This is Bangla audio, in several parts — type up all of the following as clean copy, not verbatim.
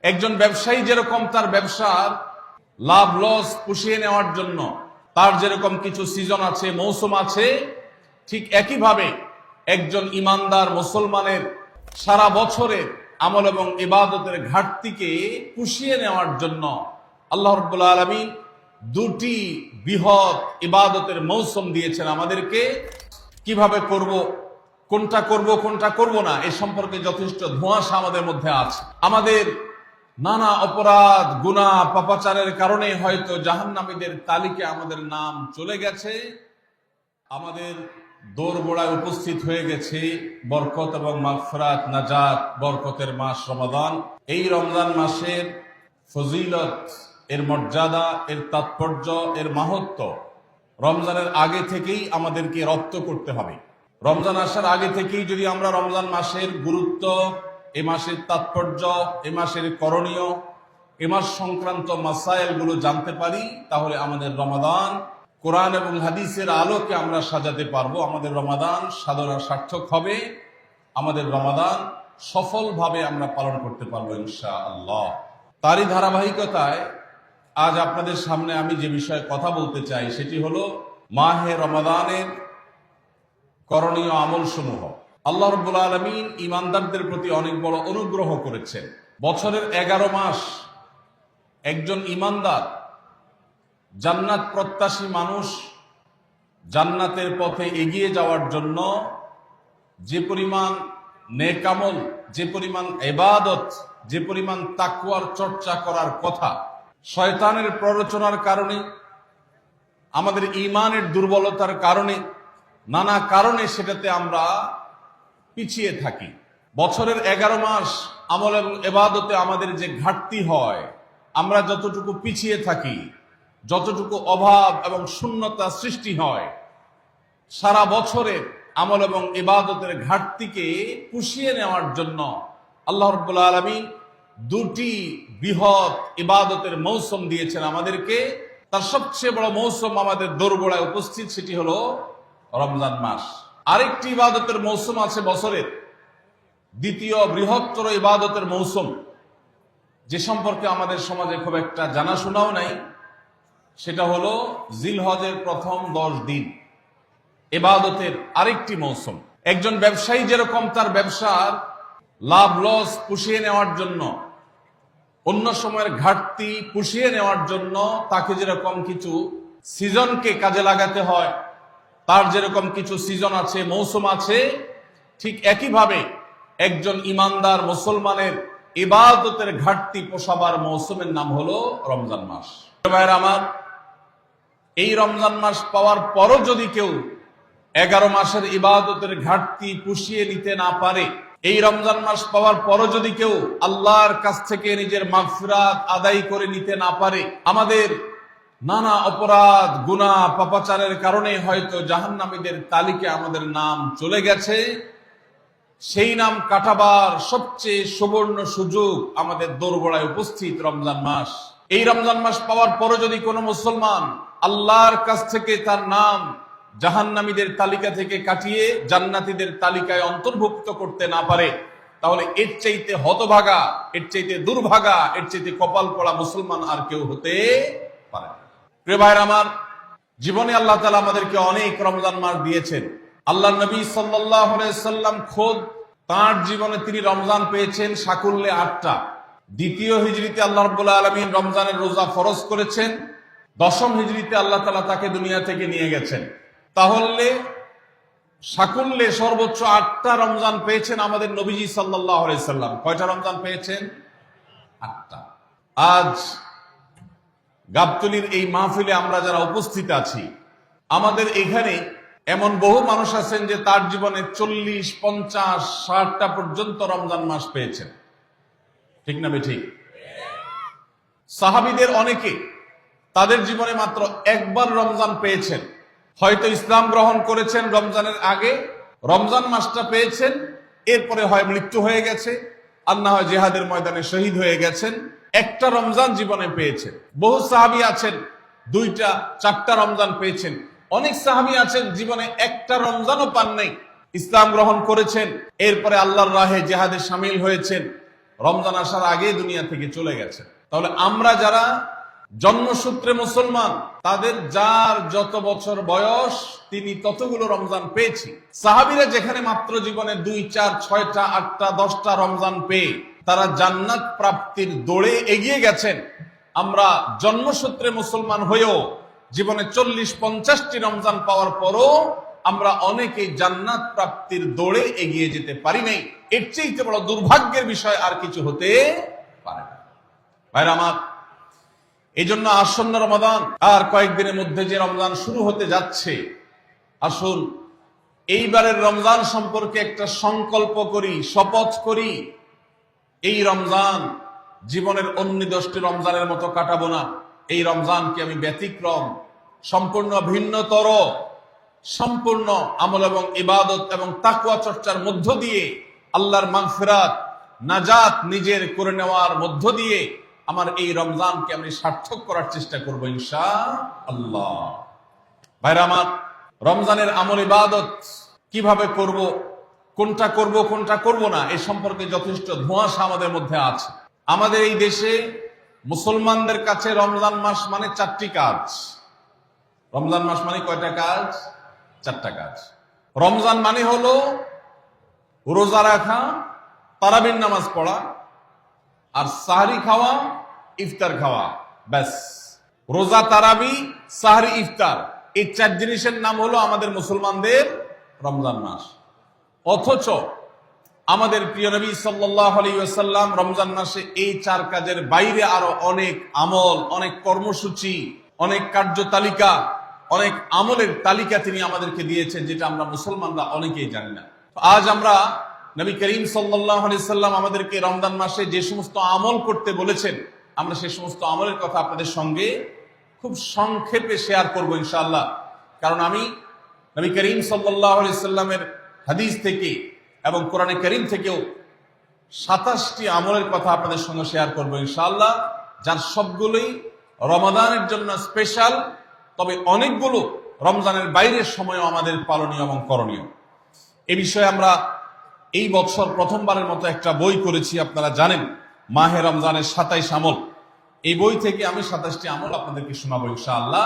একজন ব্যবসায়ী যেরকম তার ব্যবসার লাভ লস পুষিয়ে নেওয়ার জন্য তার যেরকম কিছু সিজন আছে, মৌসুম আছে, ঠিক একইভাবে একজন ইমানদার মুসলমানের সারা বছরের আমল এবং ইবাদতের ঘাটতিকে পুষিয়ে নেওয়ার জন্য আল্লাহ রাব্বুল আলামিন দুটি বৃহৎ ইবাদতের মৌসুম দিয়েছেন আমাদেরকে। কিভাবে করব, কোনটা করব কোনটা করব না, এ সম্পর্কে যথেষ্ট ধোঁয়াশা আমাদের মধ্যে আছে। আমাদের নানা অপরাধ, গুনাহ, পাপাচারের কারণে হয়তো জাহান্নামীদের তালিকায় আমাদের নাম চলে গেছে। আমাদের দোরগোড়ায় উপস্থিত হয়ে গেছে বরকত এবং মাগফিরাত, নাজাত, বরকতের মাস রমাদান। এই রমজান মাসের ফজিলত, এর মর্যাদা, এর তাৎপর্য, এর মাহাত্ম্য রমজানের আগে থেকেই আমাদেরকে রপ্ত করতে হবে। রমজান আসার আগে থেকেই যদি আমরা রমজান মাসের গুরুত্ব, এ মাসের তাৎপর্য, এ মাসের করণীয়, এ মাস সংক্রান্ত মাসাইলগুলো জানতে পারি, তাহলে আমাদের রমাদান কোরআন এবং হাদিসের আলোকে আমরা সাজাতে পারবো। আমাদের রমাদান সাধনা সার্থক হবে, আমাদের রমাদান সফলভাবে আমরা পালন করতে পারবো ইনশাআল্লাহ। তারই ধারাবাহিকতায় আজ আপনাদের সামনে আমি যে বিষয়ে কথা বলতে চাই সেটি হলো মাহে রমাদানের করণীয় আমল সমূহ। আল্লাহ রাব্বুল আলামিন ঈমানদারদের প্রতি অনেক বড় অনুগ্রহ করেছেন। বছরের 11 মাস একজন ঈমানদার, জান্নাত প্রত্যাশী মানুষ জান্নাতের পথে এগিয়ে যাওয়ার জন্য যে পরিমাণ নেক আমল, যে পরিমাণ ইবাদত, যে পরিমাণ তাকওয়ার চর্চা করার কথা, শয়তানের প্ররোচনার কারণে, আমাদের ঈমানের দুর্বলতার কারণে, নানা কারণে সেটাতে আমরা পিছিয়ে থাকি। বছরের 11 মাস আমল এবং ইবাদতে আমাদের যে ঘাটতি হয়, আমরা যতটুকু পিছিয়ে থাকি, যতটুকু অভাব এবং শূন্যতা সৃষ্টি হয়, সারা বছরের আমল এবং ইবাদতের ঘাটতিকে পুষিয়ে নেওয়ার জন্য আল্লাহ রাব্বুল আলামিন দুটি বৃহৎ ইবাদতের মৌসুম দিয়েছেন আমাদেরকে। তার সবচেয়ে বড় মৌসুম আমাদের দোরগোড়ায় উপস্থিত, সেটি হলো রমজান মাস। আরেকটি ইবাদতের মৌসুম আছে বছরের, দ্বিতীয় বৃহত্তর ইবাদতের মৌসুম, যে সম্পর্কে আমাদের সমাজে খুব একটা জানাশোনাও নাই, সেটা হলো জিলহজের প্রথম 10 দিন ইবাদতের আরেকটি মৌসুম। একজন ব্যবসায়ী যেরকম তার ব্যবসার লাভ লস পুষিয়ে নেওয়ার জন্য, অন্য সময়ের ঘাটতি পুষিয়ে নেওয়ার জন্য তাকে যেরকম কিছু সিজনকে কাজে লাগাতে হয়, তার যেরকম কিছু সিজন আছে, মৌসুম আছে, ঠিক একইভাবে একজন ইমানদার মুসলমানের ইবাদতের ঘাটতি পোষাবার মৌসুমের নাম হলো রমজান মাস। ভাইরা আমার, এই রমজান মাস পাওয়ার পরও যদি কেউ 11 মাসের ইবাদতের ঘাটতি পুষিয়ে নিতে না পারে, এই রমজান মাস পাওয়ার পরও যদি কেউ আল্লাহর কাছ থেকে নিজের মাগফিরাত আদায় করে নিতে না পারে, আমাদের নানা অপরাধ, গুনাহ, পাপাচারের কারণে হয়তো জাহান্নামীদের তালিকায় আমাদের নাম চলে গেছে, সেই নাম কাটাবার সবচেয়ে সুবর্ণ সুযোগ আমাদের দোরগোড়ায় উপস্থিত রমজান মাস। এই রমজান মাস পাওয়ার পরও যদি কোনো মুসলমান আল্লাহর কাছ থেকে তার নাম জাহান্নামীদের তালিকা থেকে কাটিয়ে জান্নাতীদের তালিকায় অন্তর্ভুক্ত করতে না পারে, তাহলে এর চাইতে হতভাগা, এর চাইতে দুর্ভাগা, এর চাইতে কপাল পড়া মুসলমান আর কেউ হতে পারে না। প্রিয় ভাইরা আমার, জীবনে আল্লাহ তাআলা আমাদেরকে অনেক রমজান মাস দিয়েছেন। আল্লাহ নবী সাল্লাল্লাহু আলাইহি সাল্লাম খোদ তার জীবনে তিনি রমজান পেয়েছেন সাকুল্যে 8টা। দ্বিতীয় হিজরিতে আল্লাহ রাব্বুল আলামিন রমজানের রোজা ফরজ করেছেন। 10ম হিজরিতে আল্লাহ তাআলা তাকে দুনিয়া থেকে নিয়ে গেছেন। তাহলে সাকুল্যে সর্বোচ্চ 8টা রমজান পেয়েছেন আমাদের নবীজি সাল্লাল্লাহু আলাইহি সাল্লাম। কয়টা রমজান পেয়েছেন? 8টা। আজ গাবতলীর এই মাহফিলে আমরা যারা উপস্থিত আছি, আমাদের এখানে এমন বহু মানুষ আছেন যে তার জীবনে 40, 50, 60টা পর্যন্ত রমজান মাস পেয়েছেন। ঠিক না বেঠিক? সাহাবীদের অনেকে তাদের জীবনে মাত্র একবার রমজান পেয়েছেন। হয়তো ইসলাম গ্রহণ করেছেন রমজানের আগে, রমজান মাসটা পেয়েছেন, এরপরে হয় মৃত্যু হয়ে গেছে, আর না হয় জিহাদের ময়দানে শহীদ হয়ে গেছেন। একটা রমজান জীবনে পেয়েছেন। বহু সাহাবী আছেন 2টা, 4টা রমজান পেয়েছেন। অনেক সাহাবী আছেন জীবনে একটা রমজানও পান নাই, ইসলাম গ্রহণ করেছেন, এরপরে আল্লাহর রাহে জিহাদে শামিল হয়েছেন, রমজান আসার আগে দুনিয়া থেকে চলে গেছে। তাহলে আমরা যারা জন্মসূত্রে মুসলমান, তাদের যার যত বছর বয়স তিনি ততগুলো রমজান পেয়েছি। সাহাবীরা যেখানে মাত্র জীবনে 2, 4, 6টা, 8টা, 10টা রমজান পেয়ে তারা জান্নাত প্রাপ্তির দৌড়ে এগিয়ে গেছেন, আমরা জন্মসূত্রে মুসলমান হয়েও জীবনে 40-50টি রমজান পাওয়ার পরও আমরা অনেকেই জান্নাত প্রাপ্তির দৌড়ে এগিয়ে যেতে পারি নাই। এর চেয়ে বড় দুর্ভাগ্যের বিষয় আর কিছু হতে পারে না। ভাইরা আমার, এই জন্য আসন্ন রমাদান আর কয়েকদিনের মধ্যে যে রমজান শুরু হতে যাচ্ছে, আসুন এইবারের রমজান সম্পর্কে একটা সংকল্প করি, শপথ করি। এই রমজান জীবনের অন্য 10টি রমজানের মতো কাটাবো না। এই রমজানকে আমি ব্যতিক্রম, সম্পূর্ণ ভিন্নতর, সম্পূর্ণ আমল এবং ইবাদত এবং তাকওয়া চর্চার মধ্য দিয়ে আল্লাহর মাগফিরাত, নাজাত নিজের করে নেওয়ার মধ্য দিয়ে আমার এই রমজানকে আমি সার্থক করার চেষ্টা করব ইনশাআল্লাহ। ভাইরা আমার, রমজানের আমল ইবাদত কিভাবে করব, কোনটা করব কোনটা করব না, এই সম্পর্কে যথেষ্ট ধোঁয়াশা আমাদের মধ্যে আছে। আমাদের এই দেশে মুসলমানদের কাছে রমজান মাস মানে 4টি কাজ। রমজান মাস মানে কয়টা কাজ? 4টা কাজ। রমজান মানে হলো রোজা রাখা, তারাবির নামাজ পড়া, আর সাহরি খাওয়া, ইফতার খাওয়া, ব্যাস। রোজা, তারাবি, সাহরি, ইফতার, এই 4 জিনিসের নাম হলো আমাদের মুসলমানদের রমজান মাস। অথচ আমাদের প্রিয় নবী সাল্লাল্লাহু আলাইহি ওয়াসাল্লাম রমজান মাসে এই 4 কাজের বাইরে আরো অনেক আমল, অনেক কর্মসূচি, অনেক কার্যতালিকা, অনেক আমলের তালিকা তিনি আমাদেরকে দিয়েছেন, যেটা আমরা মুসলমানরা অনেকেই জানি না। আজ আমরা নবী করিম সাল্লাল্লাহু আলাইহি ওয়াসাল্লাম আমাদেরকে রমজান মাসে যে সমস্ত আমল করতে বলেছেন, আমরা সেই সমস্ত আমলের কথা আপনাদের সঙ্গে খুব সংক্ষেপে শেয়ার করব ইনশাআল্লাহ। কারণ আমি নবী করিম সাল্লাল্লাহু আলাইহি ওয়াসাল্লামের হাদিস থেকে এবং কোরআনে কারীম থেকেও 27টি আমলের কথা আপনাদের সঙ্গে শেয়ার করব ইনশাআল্লাহ, যার সবগুলোই রমাদানের জন্য স্পেশাল, তবে অনেকগুলো রমজানের বাইরের সময়ও আমাদের পালনীয় এবং করণীয়। এই বিষয়ে আমরা এই বছর প্রথমবারের মতো একটা বই করেছি, আপনারা জানেন, মাহে রমজানের 27 আমল। এই বই থেকে আমি 27টি আমল আপনাদেরকে শোনাবো ইনশাআল্লাহ।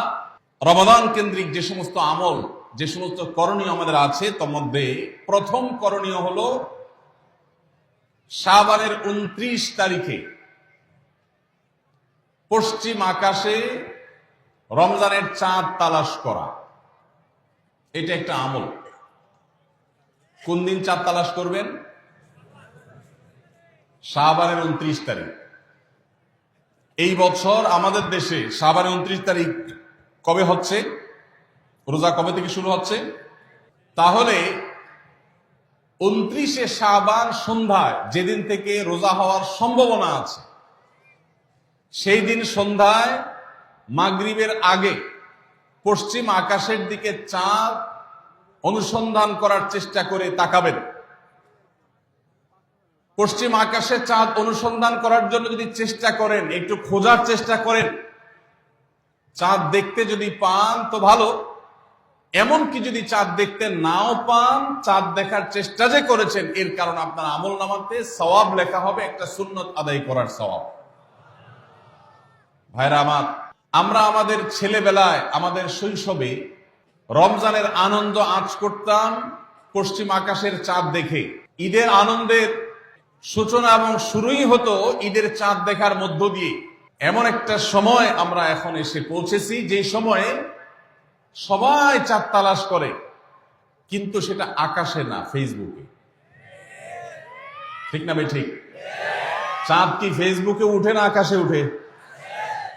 রমাদান কেন্দ্রিক যে সমস্ত আমল, যে সমস্ত করণীয় আমাদের আছে, তার মধ্যে প্রথম করণীয় হলো শাবানের 29 তারিখে পশ্চিম আকাশে রমজানের চাঁদ তালাশ করা। এটা একটা আমল। কোন দিন চাঁদ তালাশ করবেন? শাবানের 29 তারিখ। এই বছর আমাদের দেশে শাবানের 29 তারিখ কবে হচ্ছে? রোজা কবে থেকে শুরু হচ্ছে? তাহলে 29শে শাবান সন্ধ্যায়, যেদিন থেকে রোজা হওয়ার সম্ভাবনা আছে, সেই দিন সন্ধ্যায় মাগরিবের আগে পশ্চিম আকাশের দিকে চাঁদ অনুসন্ধান করার চেষ্টা করে তাকাবেন। পশ্চিম আকাশে চাঁদ অনুসন্ধান করার জন্য যদি চেষ্টা করেন, একটু খোঁজার চেষ্টা করেন, চাঁদ দেখতে যদি পান তো ভালো, এমনকি যদি চাঁদ দেখতে নাও পান, চাঁদ দেখার চেষ্টা যে করেছেন এর কারণ আপনার আমল নামাতে সওয়াব লেখা হবে, একটা সুন্নত আদায় করার সওয়াব। ভাইরা আমার, আমরা আমাদের ছেলেবেলায়, আমাদের শৈশবে রমজানের আনন্দ আঁচ করতাম পশ্চিম আকাশের চাঁদ দেখে। ঈদের আনন্দের সূচনা এবং শুরুই হতো ঈদের চাঁদ দেখার মধ্য দিয়ে। এমন একটা সময় আমরা এখন এসে পৌঁছেছি, যে সময়ে সবাই চাঁদ তালাশ করে, কিন্তু সেটা আকাশে না, ফেসবুকে। ঠিক না ভাই? ঠিক। চাঁদ কি ফেসবুকে উঠে না আকাশে উঠে?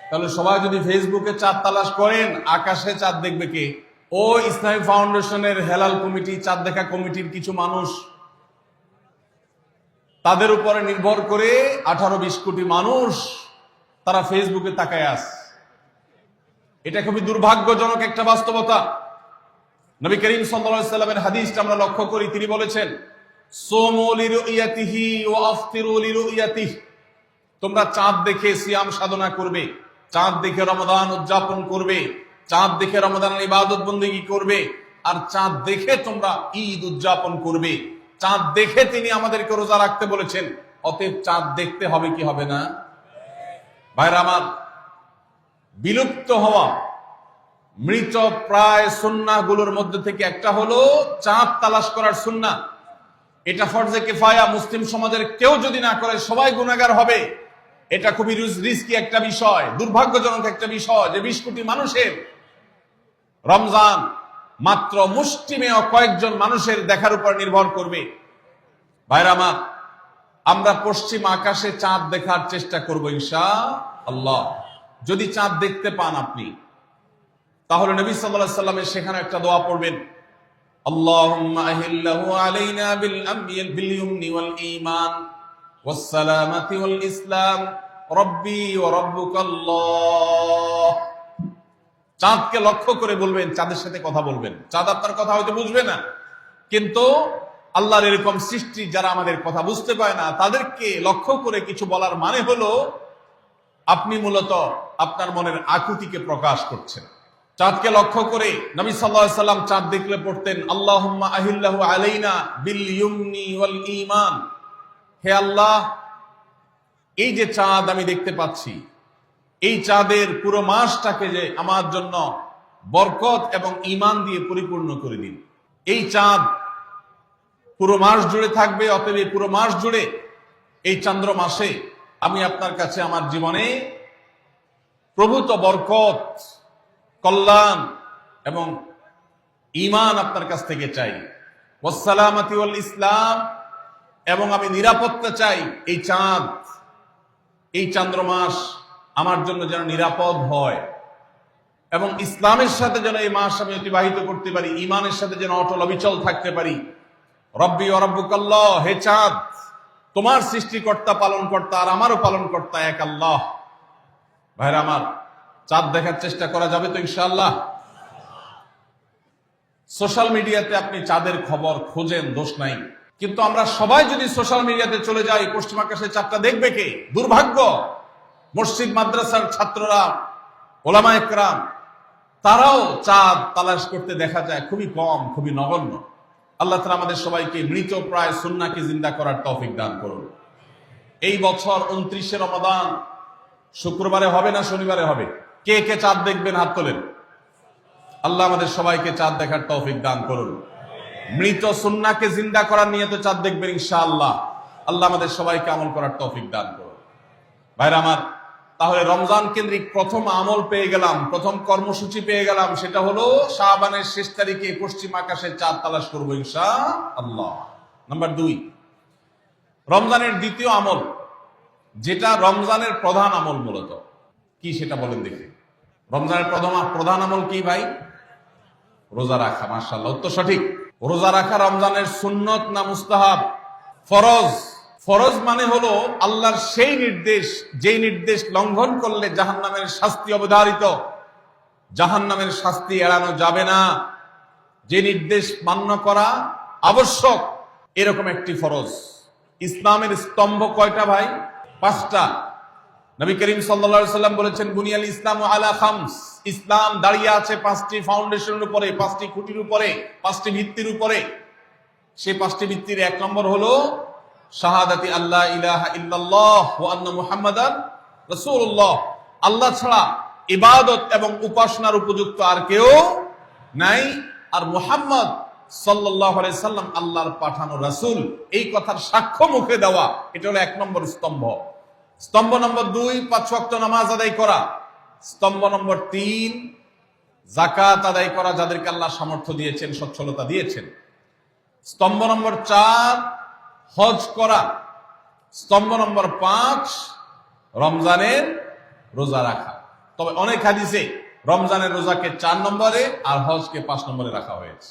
তাহলে সবাই যদি ফেসবুকে চাঁদ তালাশ করেন, আকাশে চাঁদ দেখবে কে? ও ইসলামী ফাউন্ডেশনের হেলাল কমিটি, চাঁদ দেখা কমিটির কিছু মানুষ, তাদের উপরে নির্ভর করে 18-20 কোটি মানুষ তারা ফেসবুকে তাকায় আছে। এটা খুবই দুর্ভাগ্যজনক একটা বাস্তবতা। নবী করিম সাল্লাল্লাহু আলাইহি ওয়াসাল্লামের হাদিসটা আমরা লক্ষ্য করি, তিনি বলেছেন, সুমু লিরুয়াতিহি ওয়া আফতিরু লিরুয়াতিহি, তোমরা চাঁদ দেখে সিয়াম সাধনা করবে, চাঁদ দেখে রমাদান উদযাপন করবে, চাঁদ দেখে রমাদানের ইবাদত বন্দেগী করবে, আর চাঁদ দেখে তোমরা ঈদ উদযাপন করবে। চাঁদ দেখে তিনি আমাদেরকে রোজা রাখতে বলেছেন, অতএব চাঁদ দেখতে হবে কি হবে না? ভাইরা আমার, বিলুপ্ত হওয়া মৃত প্রায় সুন্নাহগুলোর মধ্যে থেকে একটা হলো চাঁদ তালাশ করার সুন্নাহ। এটা ফরজে কিফায়া, মুসলিম সমাজের কেউ যদি না করে সবাই গুনাহগার হবে। এটা খুবই রিস্কি একটা বিষয়, দুর্ভাগ্যজনক একটা বিষয় যে 20 কোটি মানুষের রমজান মাত্র মুষ্টিমেয় কয়েকজন মানুষের দেখার উপর নির্ভর করবে। ভাইরা আমার, আমরা পশ্চিম আকাশে চাঁদ দেখার চেষ্টা করব ইনশাআল্লাহ। যদি চাঁদ দেখতে পান আপনি, তাহলে নবী সাল্লাল্লাহু আলাইহি সাল্লামের সেখানে একটা দোয়া পড়বেন, আল্লাহুম্মা আহিল্লাহু আলাইনা বিল ইয়ুমনি ওয়াল ঈমান ওয়াস সালামাতি ওয়াল ইসলাম রব্বি ওয়া রাব্বুকাল্লাহ। চাঁদকে লক্ষ্য করে বলবেন, চাঁদের সাথে কথা বলবেন। চাঁদ আপনার কথা হয়তো বুঝবে না, কিন্তু আল্লাহর এরকম সৃষ্টি যারা আমাদের কথা বুঝতে পায় না, তাদেরকে লক্ষ্য করে কিছু বলার মানে হলো আপনি মূলত আপনার মনের আকুতিকে প্রকাশ করছেন। চাঁদকে লক্ষ্য করে নবী সাল্লাল্লাহু আলাইহি সাল্লাম চাঁদ দেখলে পড়তেন, আল্লাহুম্মা আহিল্লাহু আলাইনা বিল ইয়ুমনি ওয়াল ঈমান। হে আল্লাহ, এই যে চাঁদ আমি দেখতে পাচ্ছি, এই চাঁদের পুরো মাসটাকে যে আমার জন্য বরকত এবং ঈমান দিয়ে পরিপূর্ণ করে দিন। এই চাঁদ পুরো মাস জুড়ে থাকবে, অতএব পুরো মাস জুড়ে এই চন্দ্র মাসে আমি আপনার কাছে আমার জীবনে প্রভূত বরকত, কল্যাণ এবং ঈমান আপনার কাছ থেকে চাই। ওয়াসসালামাতি ওয়াল ইসলাম, এবং আমি নিরাপত্তা চাই। এই চাঁদ, এই চন্দ্র মাস আমার জন্য যেন নিরাপদ হয় এবং ইসলামের সাথে যেন এই মাস আমি অতিবাহিত করতে পারি, ঈমানের সাথে যেন অটল অবিচল থাকতে পারি। রব্বি ওয়া রাব্বুকাল্লাহ, হে চাঁদ, তোমার সৃষ্টিকর্তা পালনকর্তা আর আমারও পালনকর্তা এক আল্লাহ। ভাইরা আমার, চাঁদ দেখার চেষ্টা করা যাবে তো ইনশাআল্লাহ? সোশ্যাল মিডিয়াতে আপনি চাঁদের খবর খোঁজেন, দোষ নাই, কিন্তু আমরা সবাই যদি সোশ্যাল মিডিয়াতে চলে যাই, পশ্চিম আকাশে চাঁদটা দেখবে কে? দুর্ভাগ্য। মসজিদ মাদ্রাসার ছাত্ররা, ওলামা একরাম, তারাও চাঁদ তালাশ করতে দেখা যায় খুবই কম, খুবই নগণ্য। আল্লাহ তাআলা আমাদের সবাইকে মৃত প্রায় সুন্নাহকে জিন্দা করার তৌফিক দান করুন। এই বছর 29শে রমাদান শুক্রবারে হবে না শনিবারে হবে? কে কে চাঁদ দেখবেন হাত তোলেন। আল্লাহ আমাদের সবাইকে চাঁদ দেখার তৌফিক দান করুন। মৃত সুন্নাহকে জিন্দা করার নিয়তে চাঁদ দেখবেন ইনশাআল্লাহ। আল্লাহ আমাদের সবাইকে আমল করার তৌফিক দান করুন। ভাইরা আমার, তাহলে রমজান কেন্দ্রিক প্রথম আমল পেয়ে গেলাম, প্রথম কর্মসূচি পেয়ে গেলাম, সেটা হলো শাবানের শেষ তারিখে পশ্চিম আকাশে চাঁদ তালাশ করবো ইনশাআল্লাহ। নাম্বার 2, রমজানের দ্বিতীয় আমল, যেটা রমজানের প্রধান আমল মূলত কি সেটা বলেন দেখি। রমজানের প্রধান আমল কি ভাই? রোজা রাখা। মাশাআল্লাহ, উত্তর সঠিক। রোজা রাখা রমজানের সুন্নত না মুস্তাহাব? ফরজ। ফরজ মানে হলো আল্লাহর সেই নির্দেশ, যেই নির্দেশ লঙ্ঘন করলে জাহান্নামের শাস্তি অবধারিত, জাহান্নামের শাস্তি এড়ানো যাবে না, যে নির্দেশ মান্য করা আবশ্যক, এরকম একটি ফরজ। ইসলামের স্তম্ভ কয়টা ভাই? 5টা। নবী করিম সাল্লাল্লাহু আলাইহি সাল্লাম বলেছেন, বুনিয়াল ইসলামু আলা খামস। ইসলাম দাঁড়িয়ে আছে 5টি ফাউন্ডেশনের উপরে, 5টি খুঁটির উপরে, 5টি ভিত্তির উপরে। সেই 5টি ভিত্তির 1 নম্বর হলো শাহাদাতি আল্লাহ ইলাহা ইল্লাল্লাহ ওয়া আন্না মুহাম্মাদান রাসূলুল্লাহ। আল্লাহ ছাড়া ইবাদত এবং উপাসনার উপযুক্ত আর কেউ নাই, আর মুহাম্মদ সাল্লাল্লাহু আলাইহি সাল্লাম আল্লাহর পাঠানো রাসূল, এই কথার সাক্ষ্য মুখে দেওয়া, এটা হলো 1 নম্বর স্তম্ভ। স্তম্ভ নম্বর 2, 5 ওয়াক্ত নামাজ আদায় করা। স্তম্ভ নম্বর 3, যাকাত আদায় করা, যাদেরকে আল্লাহ সামর্থ্য দিয়েছেন, সচ্ছলতা দিয়েছেন। স্তম্ভ নম্বর 4, হজ করা। স্তম্ভ নম্বর 5, রমজানের রোজা রাখা। তবে অনেক হাদিসে রমজানের রোজাকে 4 নম্বরে আর হজকে 5 নম্বরে রাখা হয়েছে।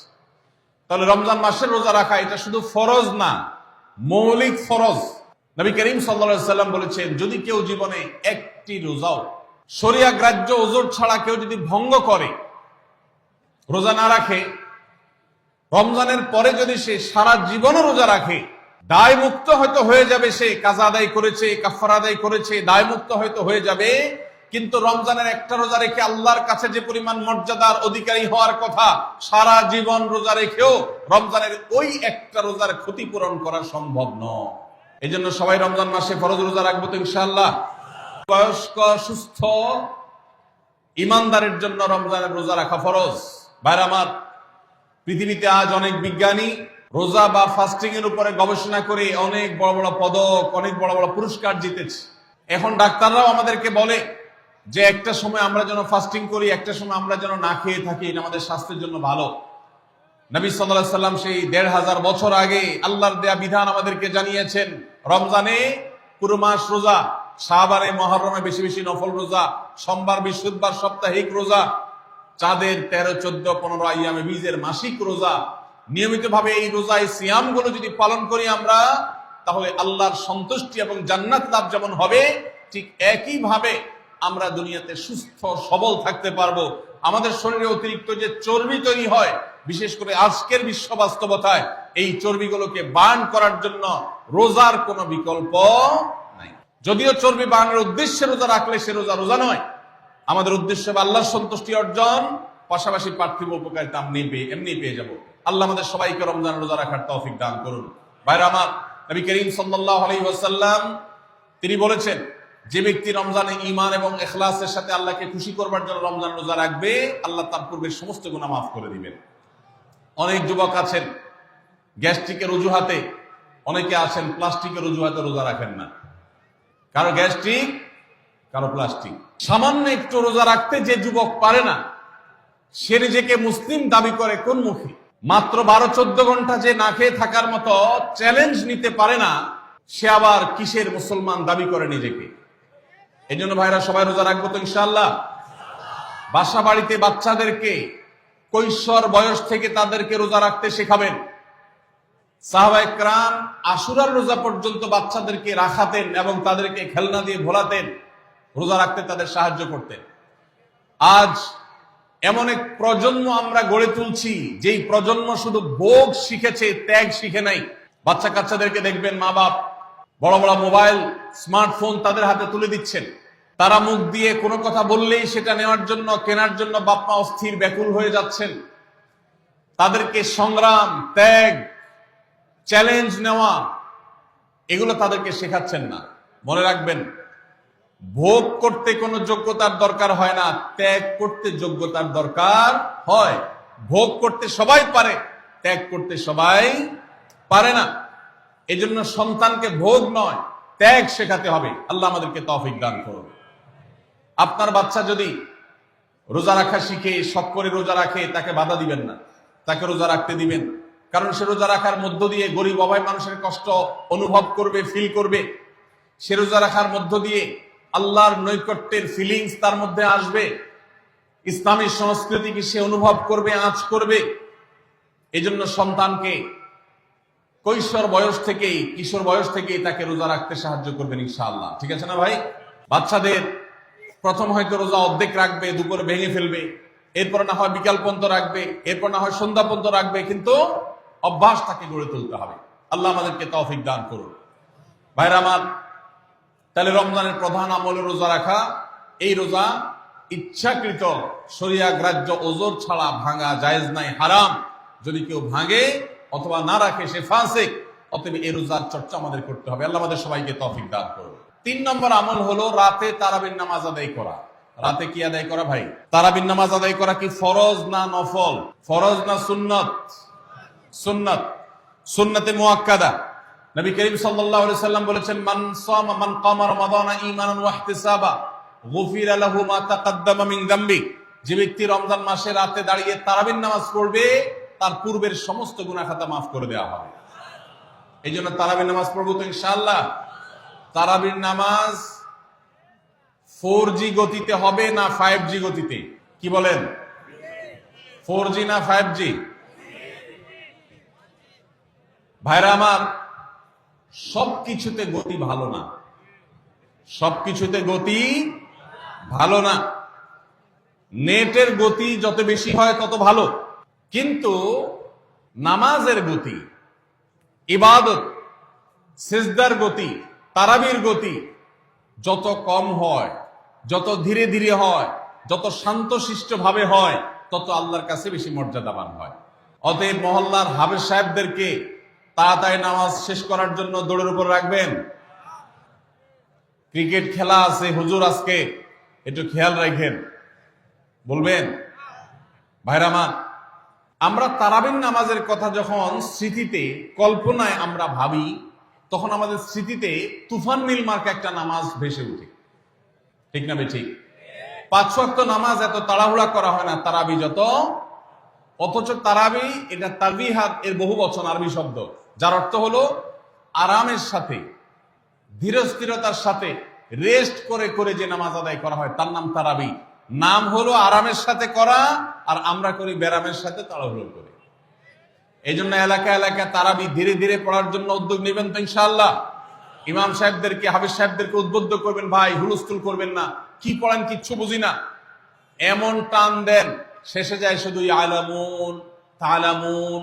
তাহলে রমজান মাসের রোজা রাখা এটা শুধু ফরজ না, মৌলিক ফরজ। নবী করিম সাল্লাল্লাহু আলাইহি সাল্লাম বলেছেন, যদি কেউ জীবনে একটি রোজাও শরিয়া গ্রাহ্য ওযর ছাড়া কেউ যদি ভঙ্গ করে, রোজা না রাখে, রমজানের পরে যদি সে সারা জীবনও রোজা রাখে, দায় মুক্ত হয়তো হয়ে যাবে, সে কাজা আদায় করেছে, কাফারা আদায় করেছে, দায় মুক্ত হয়তো হয়ে যাবে, কিন্তু রমজানের একটা রোজা রেখে আল্লাহর কাছে যে পরিমাণ মর্যাদার অধিকারী হওয়ার কথা, সারা জীবন রোজা রেখেও রমজানের ওই একটা রোজার ক্ষতিপূরণ করা সম্ভব নয়। এই জন্য সবাই রমজান মাসে ফরজ রোজা রাখবো তো ইনশাআল্লাহ। বয়স্ক সুস্থ ইমানদারের জন্য রমজানের রোজা রাখা ফরজ। ভাইরা আমার, পৃথিবীতে আজ অনেক বিজ্ঞানী রোজা বা ফাস্টিং এর উপরে গবেষণা করে অনেক বড় বড় পদক, অনেক বড় বড় পুরস্কার জিতেছে। এখন ডাক্তাররাও আমাদেরকে বলে যে একটা সময় আমরা যেন ফাস্টিং করি, একটা সময় আমরা যেন না খেয়ে থাকি, এটা আমাদের স্বাস্থ্যের জন্য ভালো। নবী সাল্লাল্লাহু আলাইহি সাল্লাম সেই ১৫০০ বছর আগে আল্লাহর দেয়া বিধান আমাদেরকে জানিয়েছেন। রমজানে পুরো মাস রোজা, শাবানে মুহররমে বেশি বেশি নফল রোজা, সোমবার বৃহস্পতিবার সাপ্তাহিক রোজা, চাঁদের ১৩, ১৪, ১৫ আইয়ামে বীজের মাসিক রোজা। নিয়মিতভাবে এই রোজায় সিয়াম গুলো যদি পালন করি আমরা, তাহলে আল্লাহর সন্তুষ্টি এবং জান্নাত লাভ যেমন হবে, ঠিক একইভাবে আমরা দুনিয়াতে সুস্থ সবল থাকতে পারবো। আমাদের শরীরে অতিরিক্ত যে চর্বি তৈরি হয়, বিশেষ করে আজকের বিশ্ব বাস্তবতায়, এই চর্বিগুলোকে বার্ন করার জন্য রোজার কোনো বিকল্প নাই। যদিও চর্বি বার্নের উদ্দেশ্যে রোজা রাখলে সে রোজা রোজা নয়। আমাদের উদ্দেশ্য হবে আল্লাহর সন্তুষ্টি অর্জন, পাশাপাশি পার্থিব উপকারিতা এমনি পেয়ে যাব। আল্লাহ আমাদের সবাইকে রমজান রোজা রাখার তৌফিক দান করুন। ভাইরা আমার, নবী করিম সাল্লাল্লাহু আলাইহি ওয়াসাল্লাম তিনি বলেছেন, যে ব্যক্তি রমজানে ঈমান এবং ইখলাসের সাথে আল্লাহকে খুশি করবার জন্য রমজান রোজা রাখবে, আল্লাহ তার পূর্বের সমস্ত গুনাহ মাফ করে দিবেন। অনেক যুবক আছেন গ্যাস্ট্রিকের অজুহাতে, অনেকে আছেন প্লাস্টিকের অজুহাতে রোজা রাখেন না। কারো গ্যাস্ট্রিক, কারো প্লাস্টিক। সামান্য একটু রোজা রাখতে যে যুবক পারে না, সে নিজেকে মুসলিম দাবি করে কোন মুখে? মাত্র ১২-১৪ ঘন্টা যে না খেয়ে থাকার মতো চ্যালেঞ্জ নিতে পারে না, সে আবার কিসের মুসলমান দাবি করে নিজেকে? এই জন্য ভাইরা সবাই রোজা রাখবো তো ইনশাআল্লাহ। বাসা বাড়িতে বাচ্চাদেরকে কৈশোর বয়স থেকে তাদেরকে রোজা রাখতে শেখাবেন। সাহাবায়ে কেরাম আশুরার রোজা পর্যন্ত বাচ্চাদেরকে রাখাতেন এবং তাদেরকে খেলনা দিয়ে ভোলাতেন, রোজা রাখতে তাদের সাহায্য করতেন। আজ এমন এক প্রজন্ম আমরা গড়ে তুলছি, যেই প্রজন্ম শুধু ভোগ শিখেছে, ত্যাগ শিখে নাই। বাচ্চা কাচ্চাদেরকে দেখবেন মা বাপ বড় বড় মোবাইল, স্মার্টফোন তাদের হাতে তুলে দিচ্ছেন। তারা মুখ দিয়ে কোনো কথা বললেই সেটা নেওয়ার জন্য, কেনার জন্য বাপ মা অস্থির ব্যাকুল হয়ে যাচ্ছেন। তাদেরকে সংগ্রাম, ত্যাগ, চ্যালেঞ্জ নেওয়া, এগুলো তাদেরকে শেখাচ্ছেন না। মনে রাখবেন, ভোগ করতে কোনো যোগ্যতার দরকার হয় না, ত্যাগ করতে যোগ্যতার দরকার হয়। ভোগ করতে সবাই পারে, ত্যাগ করতে সবাই পারে না। এজন্য সন্তানকে ভোগ নয়, ত্যাগ শেখাতে হবে। আল্লাহ আমাদেরকে তৌফিক দান করুন। আপনার বাচ্চা যদি রোজা রাখা শিখে, শখ করে রোজা রাখে, তাকে বাধা দিবেন না, তাকে রোজা রাখতে দিবেন। কারণ সে রোজা রাখার মধ্য দিয়ে গরিব অভাবী মানুষের কষ্ট অনুভব করবে, ফিল করবে। সে রোজা রাখার মধ্য দিয়ে আল্লাহর নৈকট্যের ফিলিংস তার মধ্যে আসবে, ইসলামী সংস্কৃতিকে সে অনুভব করবে, আঁচ করবে। এই জন্য সন্তানকে কৈশোর বয়স থেকেই, কিশোর বয়স থেকেই তাকে রোজা রাখতে সাহায্য করবেন ইনশাআল্লাহ। ঠিক আছে না ভাই? বাচ্চাদের প্রথম হয়তো রোজা অর্ধেক রাখবে, দুপুরে ভেঙে ফেলবে, এরপর না হয় বিকাল পর্যন্ত রাখবে, এরপর না হয় সন্ধ্যা পর্যন্ত রাখবে, কিন্তু অভ্যাস তাকে গড়ে তুলতে হবে। আল্লাহ আমাদেরকে তৌফিক দান করুন। ভাইরা আমার, তাহলে রমজানের প্রধান আমল রোজা রাখা। এই রোজা ইচ্ছাকৃত শরিয়া গ্রাহ্য ওজর ছাড়া ভাঙা জায়েজ নাই, হারাম। যদি কেউ ভাঙে অথবা না রাখে সে ফাসিক। অতএব এই রোজার চর্চা আমাদের করতে হবে। আল্লাহ আমাদের সবাইকে তৌফিক দান করুন। ৩ নম্বর আমল হলো রাতে তারাবির নামাজ আদায় করা। রাতে কি আদায় করা ভাই? তারাবির নামাজ আদায় করা কি ফরজ না নফল? ফরজ না সুন্নত? সুন্নত, সুন্নতে মুআক্কাদা। নবী করিম সাল্লাল্লাহু আলাইহি সাল্লাম বলেছেন, মান কামা রমাদানা ঈমানান ওয়া ইহতিসাবা গুফিরা লাহু মা তাকাদ্দামা মিন যামবি। যে ব্যক্তি রমজান মাসে রাতে দাঁড়িয়ে তারাবির নামাজ পড়বে, তার পূর্বের সমস্ত গুনাহ খাতা মাফ করে দেওয়া হবে। এই জন্য তারাবির নামাজ পড়বো তো ইনশাআল্লাহ। তারাবির নামাজ 4G গতিতে হবে না 5G গতিতে? কি বলেন? 4G না 5G? ভাইরা আমার, সবকিছুতে গতি ভালো না, সবকিছুতে গতি ভালো না। নেটের গতি যত বেশি হয় তত ভালো, কিন্তু নামাজের গতি, ইবাদত, সিজদার গতি, তারাবির গতি যত কম হয়, যত ধীরে ধীরে হয়, যত শান্তশিষ্ট ভাবে হয়, তত আল্লাহর কাছে বেশি মর্যাদাবান হয়। অতএব মহল্লার হাফেজ সাহেবদেরকে তাড়াতাড়ি নামাজ শেষ করার জন্য দৌড়ের উপর রাখবেন? ক্রিকেট খেলা আছে হুজুর আজকে, একটু খেয়াল রাখেন, বলবেন? ভাইরা আমার, আমরা তারাবির নামাজের কথা যখন স্মৃতিতে কল্পনায় আমরা ভাবি, তখন আমাদের স্মৃতিতে তুফান মিল মার্কা একটা নামাজ ভেসে উঠে, ঠিক না ঠিক? 5 ওয়াক্ত নামাজ এত তাড়াহুড়া করা হয় না তারাবি যত, অথচ তারাবি এটা তারবিহাত এর বহু বচন আরবি শব্দ, যার অর্থ হলো আরামের সাথে, ধীরস্থিরতার সাথে, রেস্ট করে করে যে নামাজ আদায় করা হয় তার নাম তারাবি। নাম হলো আরামের সাথে করা, আর আমরা করি ব্যারামের সাথে তাড়াহুড়ো করে। এই জন্য এলাকা এলাকা তারাবি ধীরে ধীরে পড়ার জন্য উদ্যোগ নেবেন তো ইনশাআল্লাহ। ইমাম সাহেবদেরকে, হাফেজ সাহেবদেরকে উদ্বুদ্ধ করবেন, ভাই হুলস্থুল করবেন না, কি পড়েন কিচ্ছু বুঝি না, এমন টান দেন শেষে যায় শুধু আলামুন তালামুন,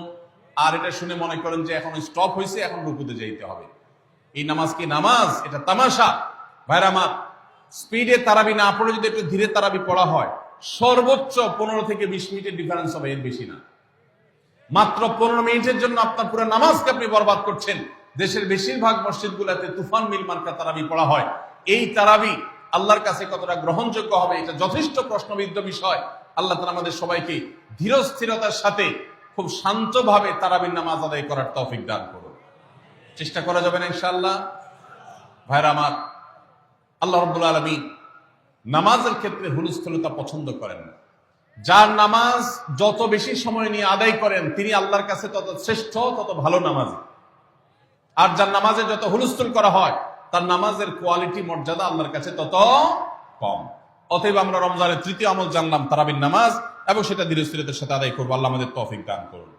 আর এটা শুনে মনে করেন যে এখন স্টপ হয়েছে, এখন রুকুতে যাইতে হবে। এই নামাজ কি নামাজ? এটা তামাশা। ভাইরা আমার, স্পিডে তারাবি না পড়ে যদি একটু ধীরে তারাবি পড়া হয়, সর্বোচ্চ 15 থেকে 20 মিনিটের ডিফারেন্স হবে, এর বেশি না। মাত্র 15 মিনিটের জন্য আপনার পুরো নামাজকে আপনি বরবাদ করছেন। দেশের বেশিরভাগ মসজিদগুলোতে তুফান মিল মার্কা তারাবি পড়া হয়। এই তারাবি আল্লাহর কাছে কতটা গ্রহণযোগ্য হবে, এটা যথেষ্ট প্রশ্নবিদ্ধ বিষয়। আল্লাহ তাআলা আমাদের সবাইকে ধীরস্থিরতার সাথে খুব শান্তভাবে তারাবির নামাজ আদায় করার তৌফিক দান করুন। চেষ্টা করা যাবে না ইনশাআল্লাহ? ভাইরা আমার, আল্লাহ রাব্বুল আলামিন নামাজের ক্ষেত্রে হুলস্থুলতা পছন্দ করেন না। যার নামাজ যত বেশি সময় নিয়ে আদায় করেন তিনি আল্লাহর কাছে তত শ্রেষ্ঠ, তত ভালো নামাজি। আর যার নামাজে যত হুলস্থুল করা হয় তার নামাজের কোয়ালিটি, মর্যাদা আল্লাহর কাছে তত কম। অতএব আমরা রমজানের তৃতীয় আমল জানলাম তারাবির নামাজ, এবং সেটা ধীরস্থিরতার সাথে আদায় করবো। আল্লাহ আমাদের তৌফিক দান করুন।